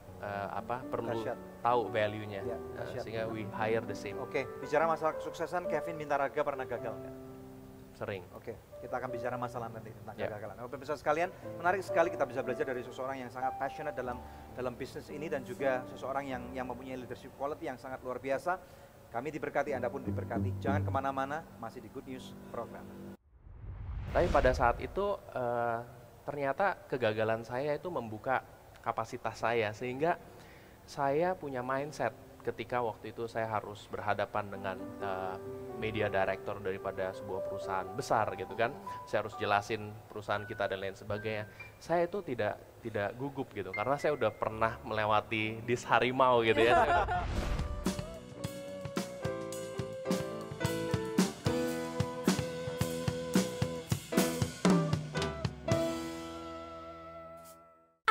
perlu tahu value-nya, sehingga we hire the same. Bicara masalah kesuksesan, Kevin Bintaraga pernah gagal nggak? Sering. Kita akan bicara masalah nanti tentang kegagalan. Pemirsa sekalian, menarik sekali kita bisa belajar dari seseorang yang sangat passionate dalam bisnis ini, dan juga seseorang yang mempunyai leadership quality yang sangat luar biasa. Kami diberkati, Anda pun diberkati. Jangan kemana-mana, masih di Good News Program. Tapi pada saat itu ternyata kegagalan saya itu membuka kapasitas saya, sehingga saya punya mindset ketika waktu itu saya harus berhadapan dengan media director daripada sebuah perusahaan besar gitu kan. Saya harus jelasin perusahaan kita dan lain sebagainya. Saya itu tidak gugup gitu, karena saya udah pernah melewati dis harimau gitu ya.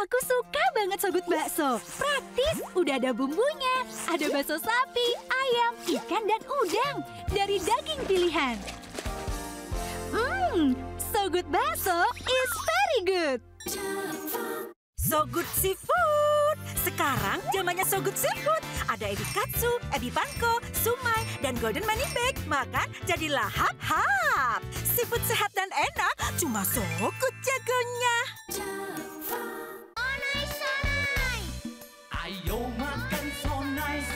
Aku suka banget Sogut Bakso. Praktis, udah ada bumbunya. Ada bakso sapi, ayam, ikan, dan udang. Dari daging pilihan. Sogut Bakso is very good. Sogut Seafood. Sekarang zamannya Sogut Seafood. Ada ebi katsu, ebi panko, sumai, dan golden money bag. Makan jadi lahap-hap. Seafood sehat dan enak, cuma Sogut jagonya. Ayo makan so nice,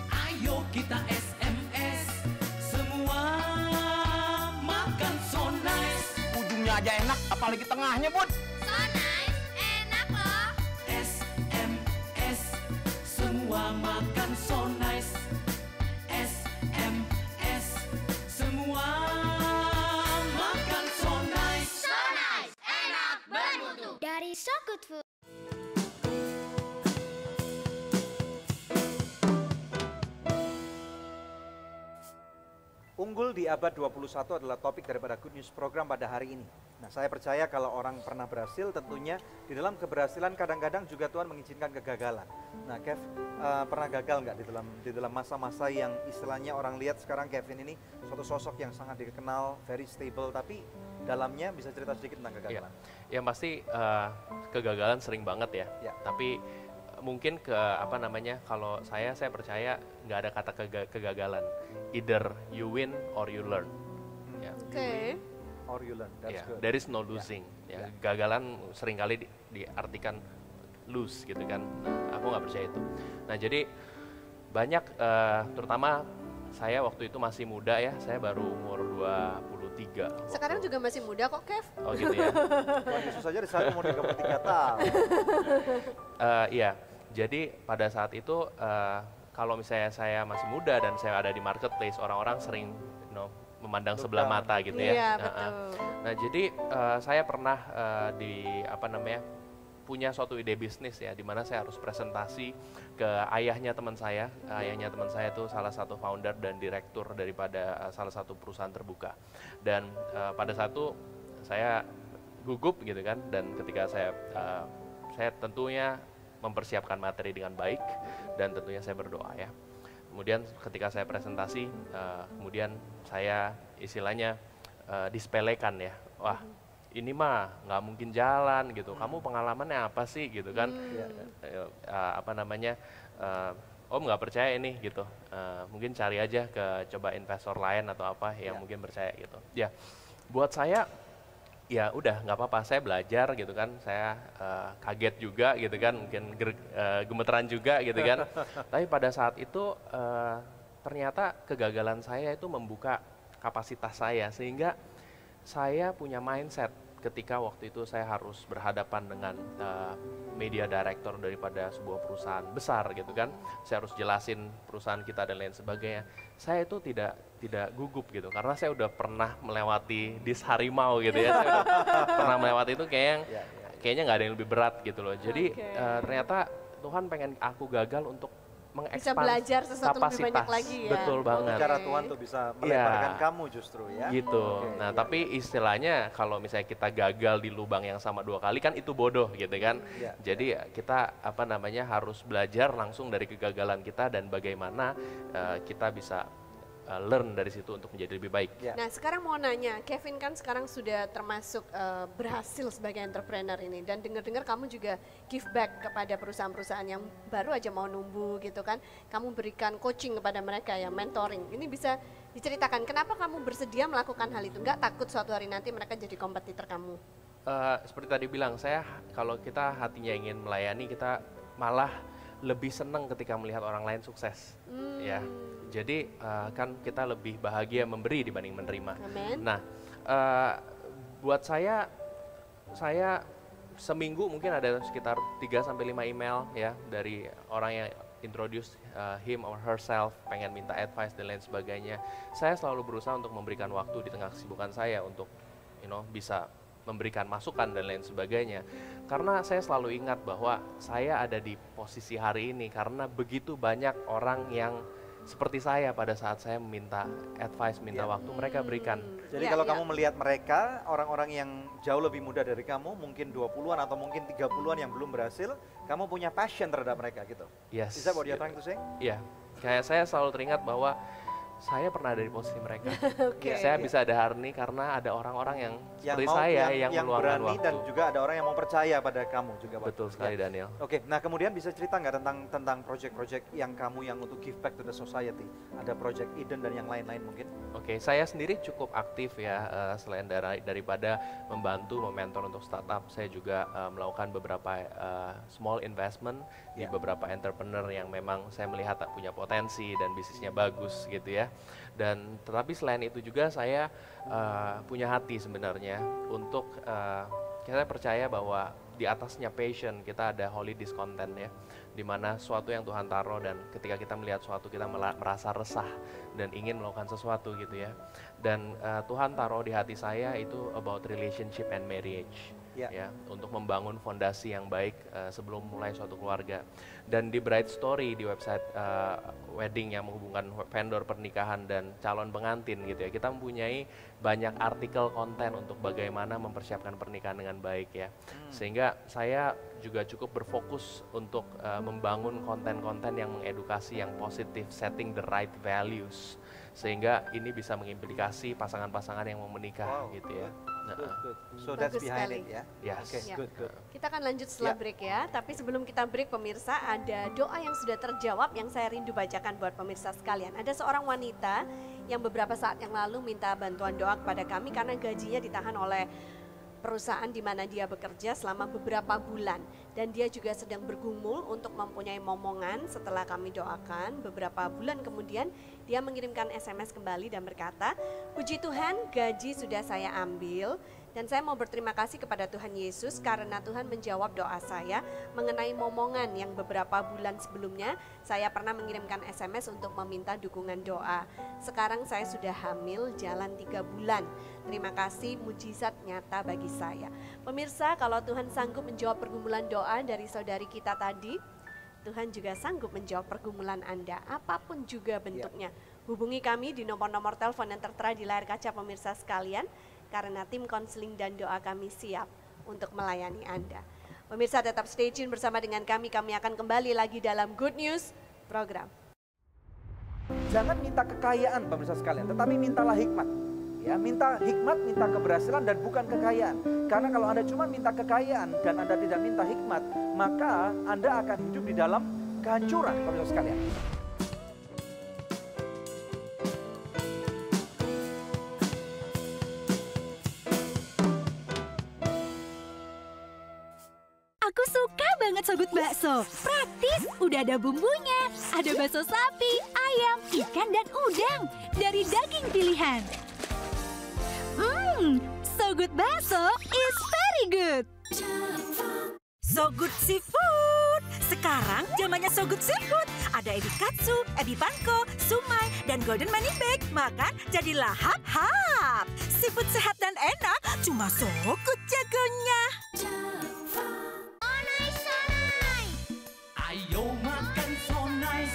ayo kita SMS, semua makan so nice. Ujungnya aja enak, apalagi tengahnya, Bud. So nice, enak loh. SMS, semua makan so nice. SMS, semua makan so nice. So nice, enak, bermutu. Dari So Good Food. Unggul di abad 21 adalah topik daripada Good News Program pada hari ini. Nah, saya percaya kalau orang pernah berhasil, tentunya di dalam keberhasilan kadang-kadang juga Tuhan mengizinkan kegagalan. Nah, Kev, pernah gagal nggak di dalam masa-masa yang istilahnya orang lihat sekarang Kevin ini suatu sosok yang sangat dikenal, very stable, tapi dalamnya bisa cerita sedikit tentang kegagalan? Yang pasti kegagalan sering banget ya. Tapi mungkin kalau saya percaya nggak ada kata kegagalan, either you win or you learn. Or you learn, that's good. There is no losing. Gagalan seringkali diartikan lose gitu kan. Nah, aku nggak percaya itu. Nah, jadi Banyak, terutama saya waktu itu masih muda ya, saya baru umur 23. Sekarang juga masih muda kok, Kev. Oh gitu ya. Tuhan Yesus saja di sana umur 33 tahun. Iya, jadi pada saat itu kalau misalnya saya masih muda dan saya ada di marketplace, orang-orang sering memandang sebelah mata gitu ya. Iya, betul. Nah jadi saya pernah punya suatu ide bisnis ya, di mana saya harus presentasi ke ayahnya teman saya. Ayahnya teman saya itu salah satu founder dan direktur daripada salah satu perusahaan terbuka. Dan pada saat itu saya gugup gitu kan, dan ketika saya tentunya mempersiapkan materi dengan baik dan tentunya saya berdoa ya. Kemudian ketika saya presentasi, kemudian saya istilahnya disepelekan ya, wah ini mah nggak mungkin jalan gitu, kamu pengalamannya apa sih gitu kan, Om nggak percaya ini gitu, mungkin cari aja ke coba investor lain atau apa yang mungkin percaya gitu. Ya buat saya ya udah nggak apa-apa, saya belajar gitu kan, saya kaget juga gitu kan, mungkin gemeteran juga gitu kan. Tapi pada saat itu ternyata kegagalan saya itu membuka kapasitas saya, sehingga saya punya mindset ketika waktu itu saya harus berhadapan dengan media director daripada sebuah perusahaan besar gitu kan. Saya harus jelasin perusahaan kita dan lain sebagainya. Saya itu tidak gugup gitu, karena saya udah pernah melewati dis harimau gitu ya. Saya udah pernah melewati itu kayaknya nggak ada yang lebih berat gitu loh. Jadi ternyata Tuhan pengen aku gagal untuk bisa belajar sesuatu lebih banyak lagi ya. Betul banget. Cara Tuhan tuh bisa melebarkan kamu justru ya. Gitu. Nah tapi istilahnya kalau misalnya kita gagal di lubang yang sama 2 kali kan itu bodoh gitu kan. Jadi kita harus belajar langsung dari kegagalan kita dan bagaimana kita bisa learn dari situ untuk menjadi lebih baik. Nah sekarang mau nanya, Kevin kan sekarang sudah termasuk berhasil sebagai entrepreneur ini, dan dengar-dengar kamu juga give back kepada perusahaan-perusahaan yang baru aja mau numbuh gitu kan, kamu berikan coaching kepada mereka ya, mentoring. Ini bisa diceritakan kenapa kamu bersedia melakukan hal itu? Nggak takut suatu hari nanti mereka jadi kompetitor kamu? Seperti tadi bilang, saya kalau kita hatinya ingin melayani, kita malah lebih senang ketika melihat orang lain sukses, ya. Jadi kan kita lebih bahagia memberi dibanding menerima. Amen. Nah, buat saya seminggu mungkin ada sekitar 3-5 email ya dari orang yang introduce him or herself, pengen minta advice dan lain sebagainya. Saya selalu berusaha untuk memberikan waktu di tengah kesibukan saya untuk bisa memberikan masukan dan lain sebagainya. Karena saya selalu ingat bahwa saya ada di posisi hari ini karena begitu banyak orang yang seperti saya pada saat saya meminta advice, minta waktu, mereka berikan. Jadi kalau kamu melihat mereka, orang-orang yang jauh lebih muda dari kamu, mungkin 20-an atau mungkin 30-an yang belum berhasil, kamu punya passion terhadap mereka gitu. Yes. Is that what you're trying to say? Iya, kayak saya selalu teringat bahwa saya pernah ada di posisi mereka. Saya bisa ada hari ini karena ada orang-orang yang seperti saya yang meluangkan berani waktu. Dan juga ada orang yang mau percaya pada kamu juga. Betul sekali Daniel. Oke, nah kemudian bisa cerita nggak tentang project-project yang kamu yang untuk give back to the society? Ada project Eden dan yang lain-lain mungkin? Oke, saya sendiri cukup aktif ya, selain daripada membantu, mementor untuk startup, saya juga melakukan beberapa small investment di beberapa entrepreneur yang memang saya melihat tak punya potensi dan bisnisnya bagus gitu ya. Dan tetapi selain itu juga saya punya hati sebenarnya untuk kita percaya bahwa di atasnya passion kita ada holy discontent ya, dimana sesuatu yang Tuhan taruh dan ketika kita melihat sesuatu kita merasa resah dan ingin melakukan sesuatu gitu ya. Dan Tuhan taruh di hati saya itu about relationship and marriage. Ya, untuk membangun fondasi yang baik sebelum mulai suatu keluarga. Dan di Bright Story, di website wedding yang menghubungkan vendor pernikahan dan calon pengantin gitu ya, kita mempunyai banyak artikel konten untuk bagaimana mempersiapkan pernikahan dengan baik ya. Sehingga saya juga cukup berfokus untuk membangun konten-konten yang mengedukasi yang positif, setting the right values, sehingga ini bisa mengimplikasi pasangan-pasangan yang mau menikah gitu ya. Good. So that's behind it ya. Yes. Okay, good. Kita akan lanjut setelah break ya. Tapi sebelum kita break pemirsa, ada doa yang sudah terjawab yang saya rindu bacakan buat pemirsa sekalian. Ada seorang wanita yang beberapa saat yang lalu minta bantuan doa kepada kami karena gajinya ditahan oleh perusahaan di mana dia bekerja selama beberapa bulan. Dan dia juga sedang bergumul untuk mempunyai momongan. Setelah kami doakan, beberapa bulan kemudian dia mengirimkan SMS kembali dan berkata, "Puji Tuhan, gaji sudah saya ambil. Dan saya mau berterima kasih kepada Tuhan Yesus karena Tuhan menjawab doa saya mengenai momongan yang beberapa bulan sebelumnya saya pernah mengirimkan SMS untuk meminta dukungan doa. Sekarang saya sudah hamil jalan 3 bulan. Terima kasih, mujizat nyata bagi saya." Pemirsa, kalau Tuhan sanggup menjawab pergumulan doa dari saudari kita tadi, Tuhan juga sanggup menjawab pergumulan Anda, apapun juga bentuknya. Hubungi kami di nomor-nomor telepon yang tertera di layar kaca pemirsa sekalian, karena tim konseling dan doa kami siap untuk melayani Anda. Pemirsa tetap stay tune bersama dengan kami akan kembali lagi dalam Good News program. Jangan minta kekayaan pemirsa sekalian, tetapi mintalah hikmat. Ya, minta hikmat, minta keberhasilan dan bukan kekayaan. Karena kalau Anda cuma minta kekayaan dan Anda tidak minta hikmat, maka Anda akan hidup di dalam kehancuran pemirsa sekalian. Aku suka banget So Good Bakso. Praktis, udah ada bumbunya. Ada bakso sapi, ayam, ikan, dan udang. Dari daging pilihan. So Good Bakso is very good. So Good Seafood. Sekarang zamannya So Good Seafood. Ada ebi katsu, ebi panko, sumai, dan golden money bag. Makan jadi lahap-hap. Seafood sehat dan enak, cuma So Good jagonya. Ayo makan so nice,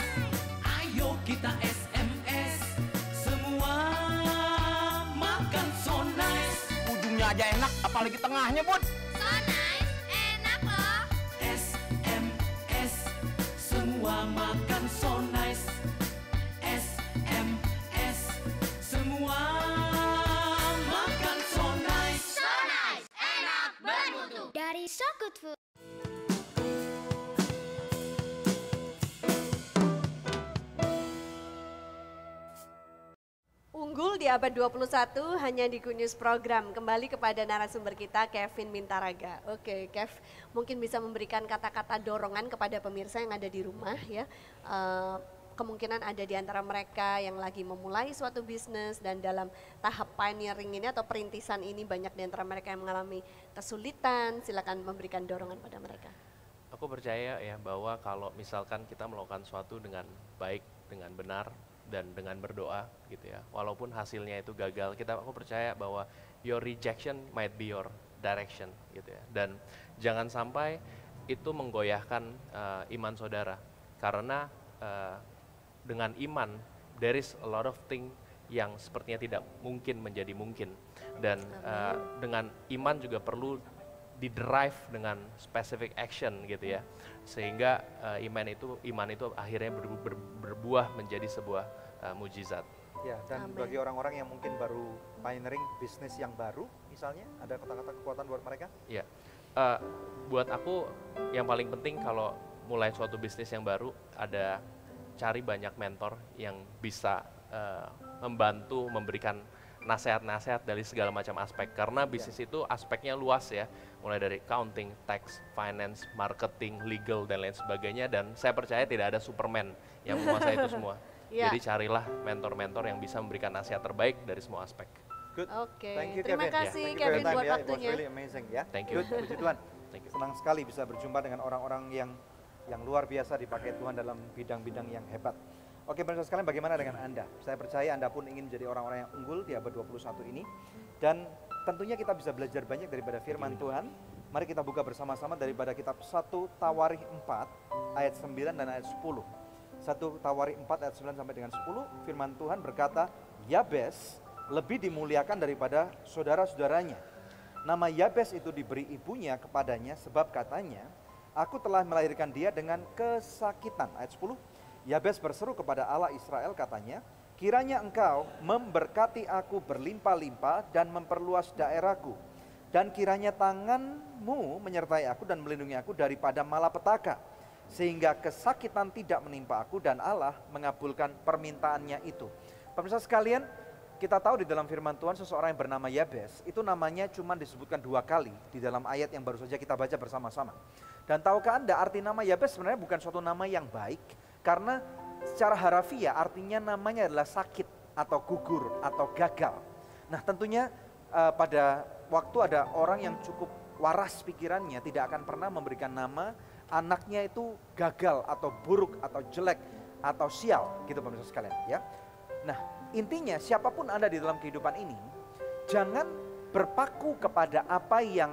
ayo kita SMS, semua makan so nice. Ujungnya aja enak, apalagi tengahnya, Bud. So nice, enak loh. SMS, semua makan so nice. SMS, semua makan so nice. So nice, enak, bermutu. Dari So Good Food. Unggul di abad 21 hanya di Good News program. Kembali kepada narasumber kita, Kevin Mintaraga. Oke, Kev, mungkin bisa memberikan kata-kata dorongan kepada pemirsa yang ada di rumah ya. Kemungkinan ada di antara mereka yang lagi memulai suatu bisnis dan dalam tahap pioneering ini atau perintisan ini banyak di antara mereka yang mengalami kesulitan. Silakan memberikan dorongan pada mereka. Aku percaya ya bahwa kalau misalkan kita melakukan sesuatu dengan baik, dengan benar, dan dengan berdoa gitu ya, walaupun hasilnya itu gagal, aku percaya bahwa your rejection might be your direction gitu ya, dan jangan sampai itu menggoyahkan iman saudara, karena dengan iman there is a lot of thing yang sepertinya tidak mungkin menjadi mungkin, dan dengan iman juga perlu didrive dengan specific action gitu ya, sehingga iman itu akhirnya berbuah menjadi sebuah mujizat. Ya, dan bagi orang-orang yang mungkin baru pioneering bisnis yang baru, misalnya ada kata-kata kekuatan buat mereka? Ya, buat aku yang paling penting kalau mulai suatu bisnis yang baru, ada cari banyak mentor yang bisa membantu memberikan nasihat-nasihat dari segala macam aspek, karena bisnis itu aspeknya luas ya, mulai dari accounting, tax, finance, marketing, legal, dan lain sebagainya, dan saya percaya tidak ada Superman yang menguasai itu semua. Jadi carilah mentor-mentor yang bisa memberikan nasihat terbaik dari semua aspek. Good. Oke, Thank you, terima Kevin. kasih Thank you Kevin for your buat time, ya. waktunya. It was really amazing ya. Thank you. Good, puji Tuhan. Thank you. Senang sekali bisa berjumpa dengan orang-orang yang luar biasa dipakai Tuhan dalam bidang-bidang yang hebat. Oke, pemirsa sekalian, bagaimana dengan Anda? Saya percaya Anda pun ingin menjadi orang-orang yang unggul di abad 21 ini. Dan tentunya kita bisa belajar banyak daripada firman Tuhan. Mari kita buka bersama-sama daripada kitab 1 Tawarikh 4 ayat 9 dan ayat 10. 1 Tawarikh 4 ayat 9 sampai dengan 10, firman Tuhan berkata, Yabes lebih dimuliakan daripada saudara-saudaranya. Nama Yabes itu diberi ibunya kepadanya sebab katanya, aku telah melahirkan dia dengan kesakitan. Ayat 10, Yabes berseru kepada Allah Israel katanya, kiranya engkau memberkati aku berlimpah-limpah dan memperluas daerahku. Dan kiranya tanganmu menyertai aku dan melindungi aku daripada malapetaka. Sehingga kesakitan tidak menimpa aku dan Allah mengabulkan permintaannya itu. Pemirsa sekalian, kita tahu di dalam firman Tuhan seseorang yang bernama Yabes, itu namanya cuma disebutkan 2 kali di dalam ayat yang baru saja kita baca bersama-sama. Dan tahukah Anda arti nama Yabes sebenarnya bukan suatu nama yang baik, karena secara harafiah artinya namanya adalah sakit atau gugur atau gagal. Nah tentunya pada waktu ada orang yang cukup waras pikirannya tidak akan pernah memberikan nama anaknya itu gagal atau buruk atau jelek atau sial gitu pemirsa sekalian ya. Nah intinya siapapun Anda di dalam kehidupan ini, jangan berpaku kepada apa yang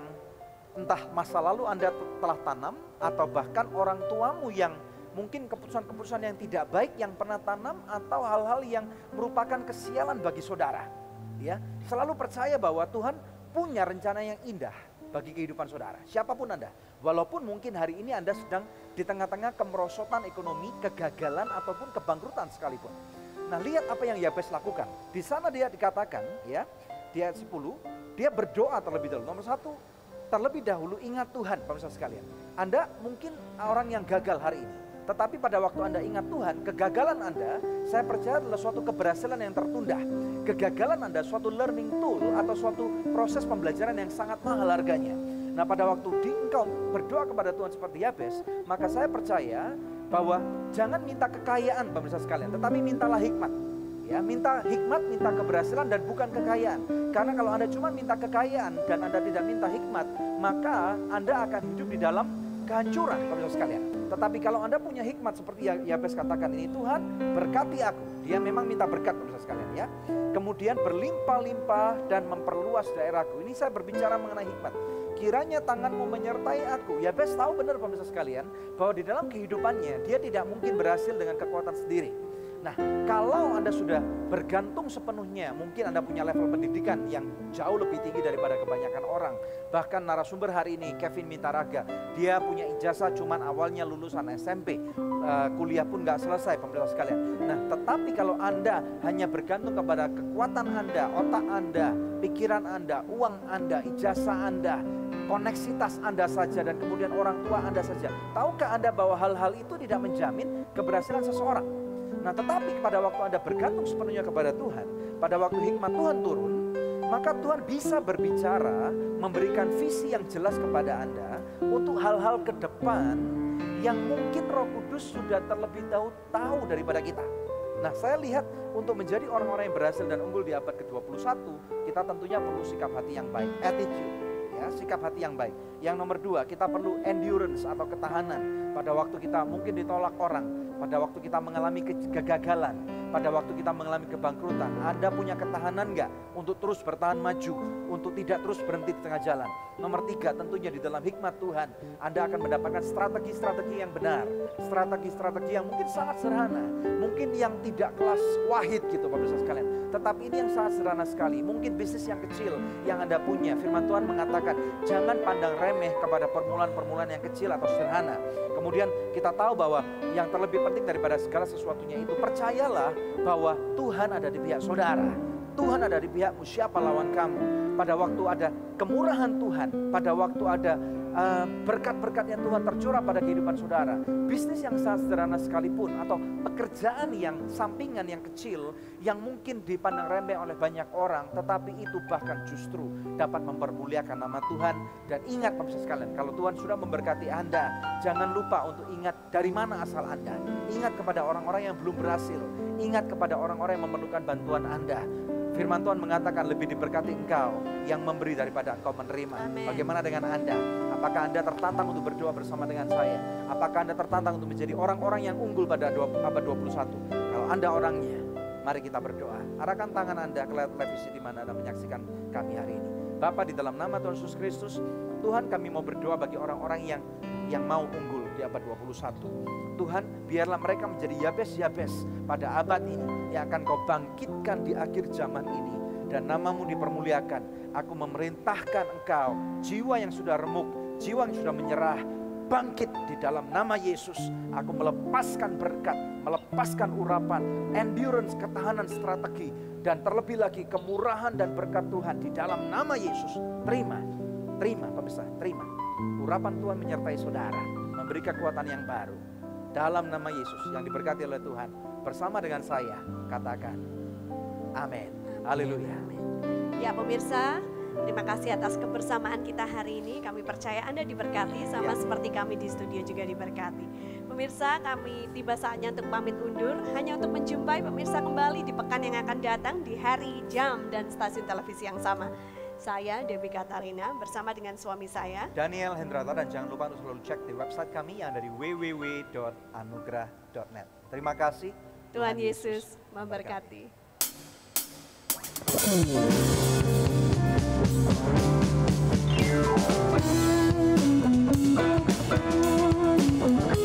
entah masa lalu Anda telah tanam atau bahkan orang tuamu yang mungkin keputusan-keputusan yang tidak baik yang pernah tanam atau hal-hal yang merupakan kesialan bagi saudara. Ya, selalu percaya bahwa Tuhan punya rencana yang indah bagi kehidupan saudara, siapapun Anda. Walaupun mungkin hari ini Anda sedang di tengah-tengah kemerosotan ekonomi, kegagalan ataupun kebangkrutan sekalipun. Nah, lihat apa yang Yabes lakukan. Di sana dia dikatakan, ya, di ayat 10, dia berdoa terlebih dahulu. Nomor 1, terlebih dahulu ingat Tuhan, pemirsa sekalian. Anda mungkin orang yang gagal hari ini. Tetapi pada waktu Anda ingat Tuhan, kegagalan Anda, saya percaya adalah suatu keberhasilan yang tertunda. Kegagalan Anda suatu learning tool atau suatu proses pembelajaran yang sangat mahal harganya. Nah pada waktu engkau berdoa kepada Tuhan seperti Yabes, maka saya percaya bahwa jangan minta kekayaan pemirsa sekalian, tetapi mintalah hikmat. Ya, minta hikmat, minta keberhasilan dan bukan kekayaan. Karena kalau Anda cuma minta kekayaan dan Anda tidak minta hikmat, maka Anda akan hidup di dalam kehancuran pemirsa sekalian. Tetapi kalau Anda punya hikmat seperti Yabes katakan ini, Tuhan berkati aku. Dia memang minta berkat pemirsa sekalian ya. Kemudian berlimpah-limpah dan memperluas daerahku. Ini saya berbicara mengenai hikmat. Kiranya tanganmu menyertai aku. Yabes tahu benar pemirsa sekalian bahwa di dalam kehidupannya dia tidak mungkin berhasil dengan kekuatan sendiri. Nah, kalau Anda sudah bergantung sepenuhnya, mungkin Anda punya level pendidikan yang jauh lebih tinggi daripada kebanyakan orang. Bahkan narasumber hari ini, Kevin Mitaraga, dia punya ijazah cuman awalnya lulusan SMP, kuliah pun gak selesai pemirsa sekalian. Nah, tetapi kalau Anda hanya bergantung kepada kekuatan Anda, otak Anda, pikiran Anda, uang Anda, ijazah Anda, koneksitas Anda saja dan kemudian orang tua Anda saja. Tahukah Anda bahwa hal-hal itu tidak menjamin keberhasilan seseorang? Nah tetapi pada waktu Anda bergantung sepenuhnya kepada Tuhan, pada waktu hikmat Tuhan turun, maka Tuhan bisa berbicara, memberikan visi yang jelas kepada Anda untuk hal-hal ke depan yang mungkin Roh Kudus sudah terlebih dahulu tahu daripada kita. Nah saya lihat untuk menjadi orang-orang yang berhasil dan unggul di abad ke-21, kita tentunya perlu sikap hati yang baik, attitude. Ya, sikap hati yang baik. Yang nomor 2, kita perlu endurance atau ketahanan. Pada waktu kita mungkin ditolak orang, pada waktu kita mengalami kegagalan, pada waktu kita mengalami kebangkrutan, Anda punya ketahanan enggak untuk terus bertahan maju, untuk tidak terus berhenti di tengah jalan. Nomor 3, tentunya di dalam hikmat Tuhan, Anda akan mendapatkan strategi-strategi yang benar, strategi-strategi yang mungkin sangat sederhana, mungkin yang tidak kelas wahid gitu pemirsa sekalian. Tetapi ini yang sangat sederhana sekali, mungkin bisnis yang kecil yang Anda punya. Firman Tuhan mengatakan, jangan pandang remeh kepada permulaan-permulaan yang kecil atau sederhana. Kemudian kita tahu bahwa yang terlebih penting daripada segala sesuatunya itu, percayalah bahwa Tuhan ada di pihak saudara. Tuhan ada di pihakmu, siapa lawan kamu? Pada waktu ada kemurahan Tuhan, pada waktu ada berkat-berkatnya Tuhan tercurah pada kehidupan saudara. Bisnis yang sangat sederhana sekalipun atau pekerjaan yang sampingan yang kecil yang mungkin dipandang remeh oleh banyak orang, tetapi itu bahkan justru dapat mempermuliakan nama Tuhan. Dan ingat pemirsa sekalian, kalau Tuhan sudah memberkati Anda, jangan lupa untuk ingat dari mana asal Anda. Ingat kepada orang-orang yang belum berhasil, ingat kepada orang-orang yang memerlukan bantuan Anda. Firman Tuhan mengatakan lebih diberkati engkau yang memberi daripada engkau menerima. Amen. Bagaimana dengan Anda? Apakah Anda tertantang untuk berdoa bersama dengan saya? Apakah Anda tertantang untuk menjadi orang-orang yang unggul pada abad 21? Kalau Anda orangnya, mari kita berdoa. Arahkan tangan Anda ke layar televisi di mana Anda menyaksikan kami hari ini. Bapa, di dalam nama Tuhan Yesus Kristus, Tuhan kami mau berdoa bagi orang-orang yang mau unggul di abad 21. Tuhan, biarlah mereka menjadi Yabes-Yabes pada abad ini yang akan kau bangkitkan di akhir zaman ini. Dan namamu dipermuliakan. Aku memerintahkan engkau, jiwa yang sudah remuk, jiwa yang sudah menyerah, bangkit di dalam nama Yesus. Aku melepaskan berkat, melepaskan urapan, endurance, ketahanan, strategi, dan terlebih lagi kemurahan dan berkat Tuhan di dalam nama Yesus. Terima pemirsa, terima. Urapan Tuhan menyertai saudara, memberi kekuatan yang baru. Dalam nama Yesus yang diberkati oleh Tuhan, bersama dengan saya, katakan amin. Haleluya. Ya pemirsa, terima kasih atas kebersamaan kita hari ini. Kami percaya Anda diberkati sama seperti kami di studio juga diberkati. Pemirsa, kami tiba saatnya untuk pamit undur, hanya untuk menjumpai pemirsa kembali di pekan yang akan datang di hari, jam, dan stasiun televisi yang sama. Saya Debbie Katarina bersama dengan suami saya Daniel Hendrata, dan jangan lupa untuk selalu cek di website kami yang dari www.anugrah.net. Terima kasih. Tuhan Yesus memberkati. Thank you.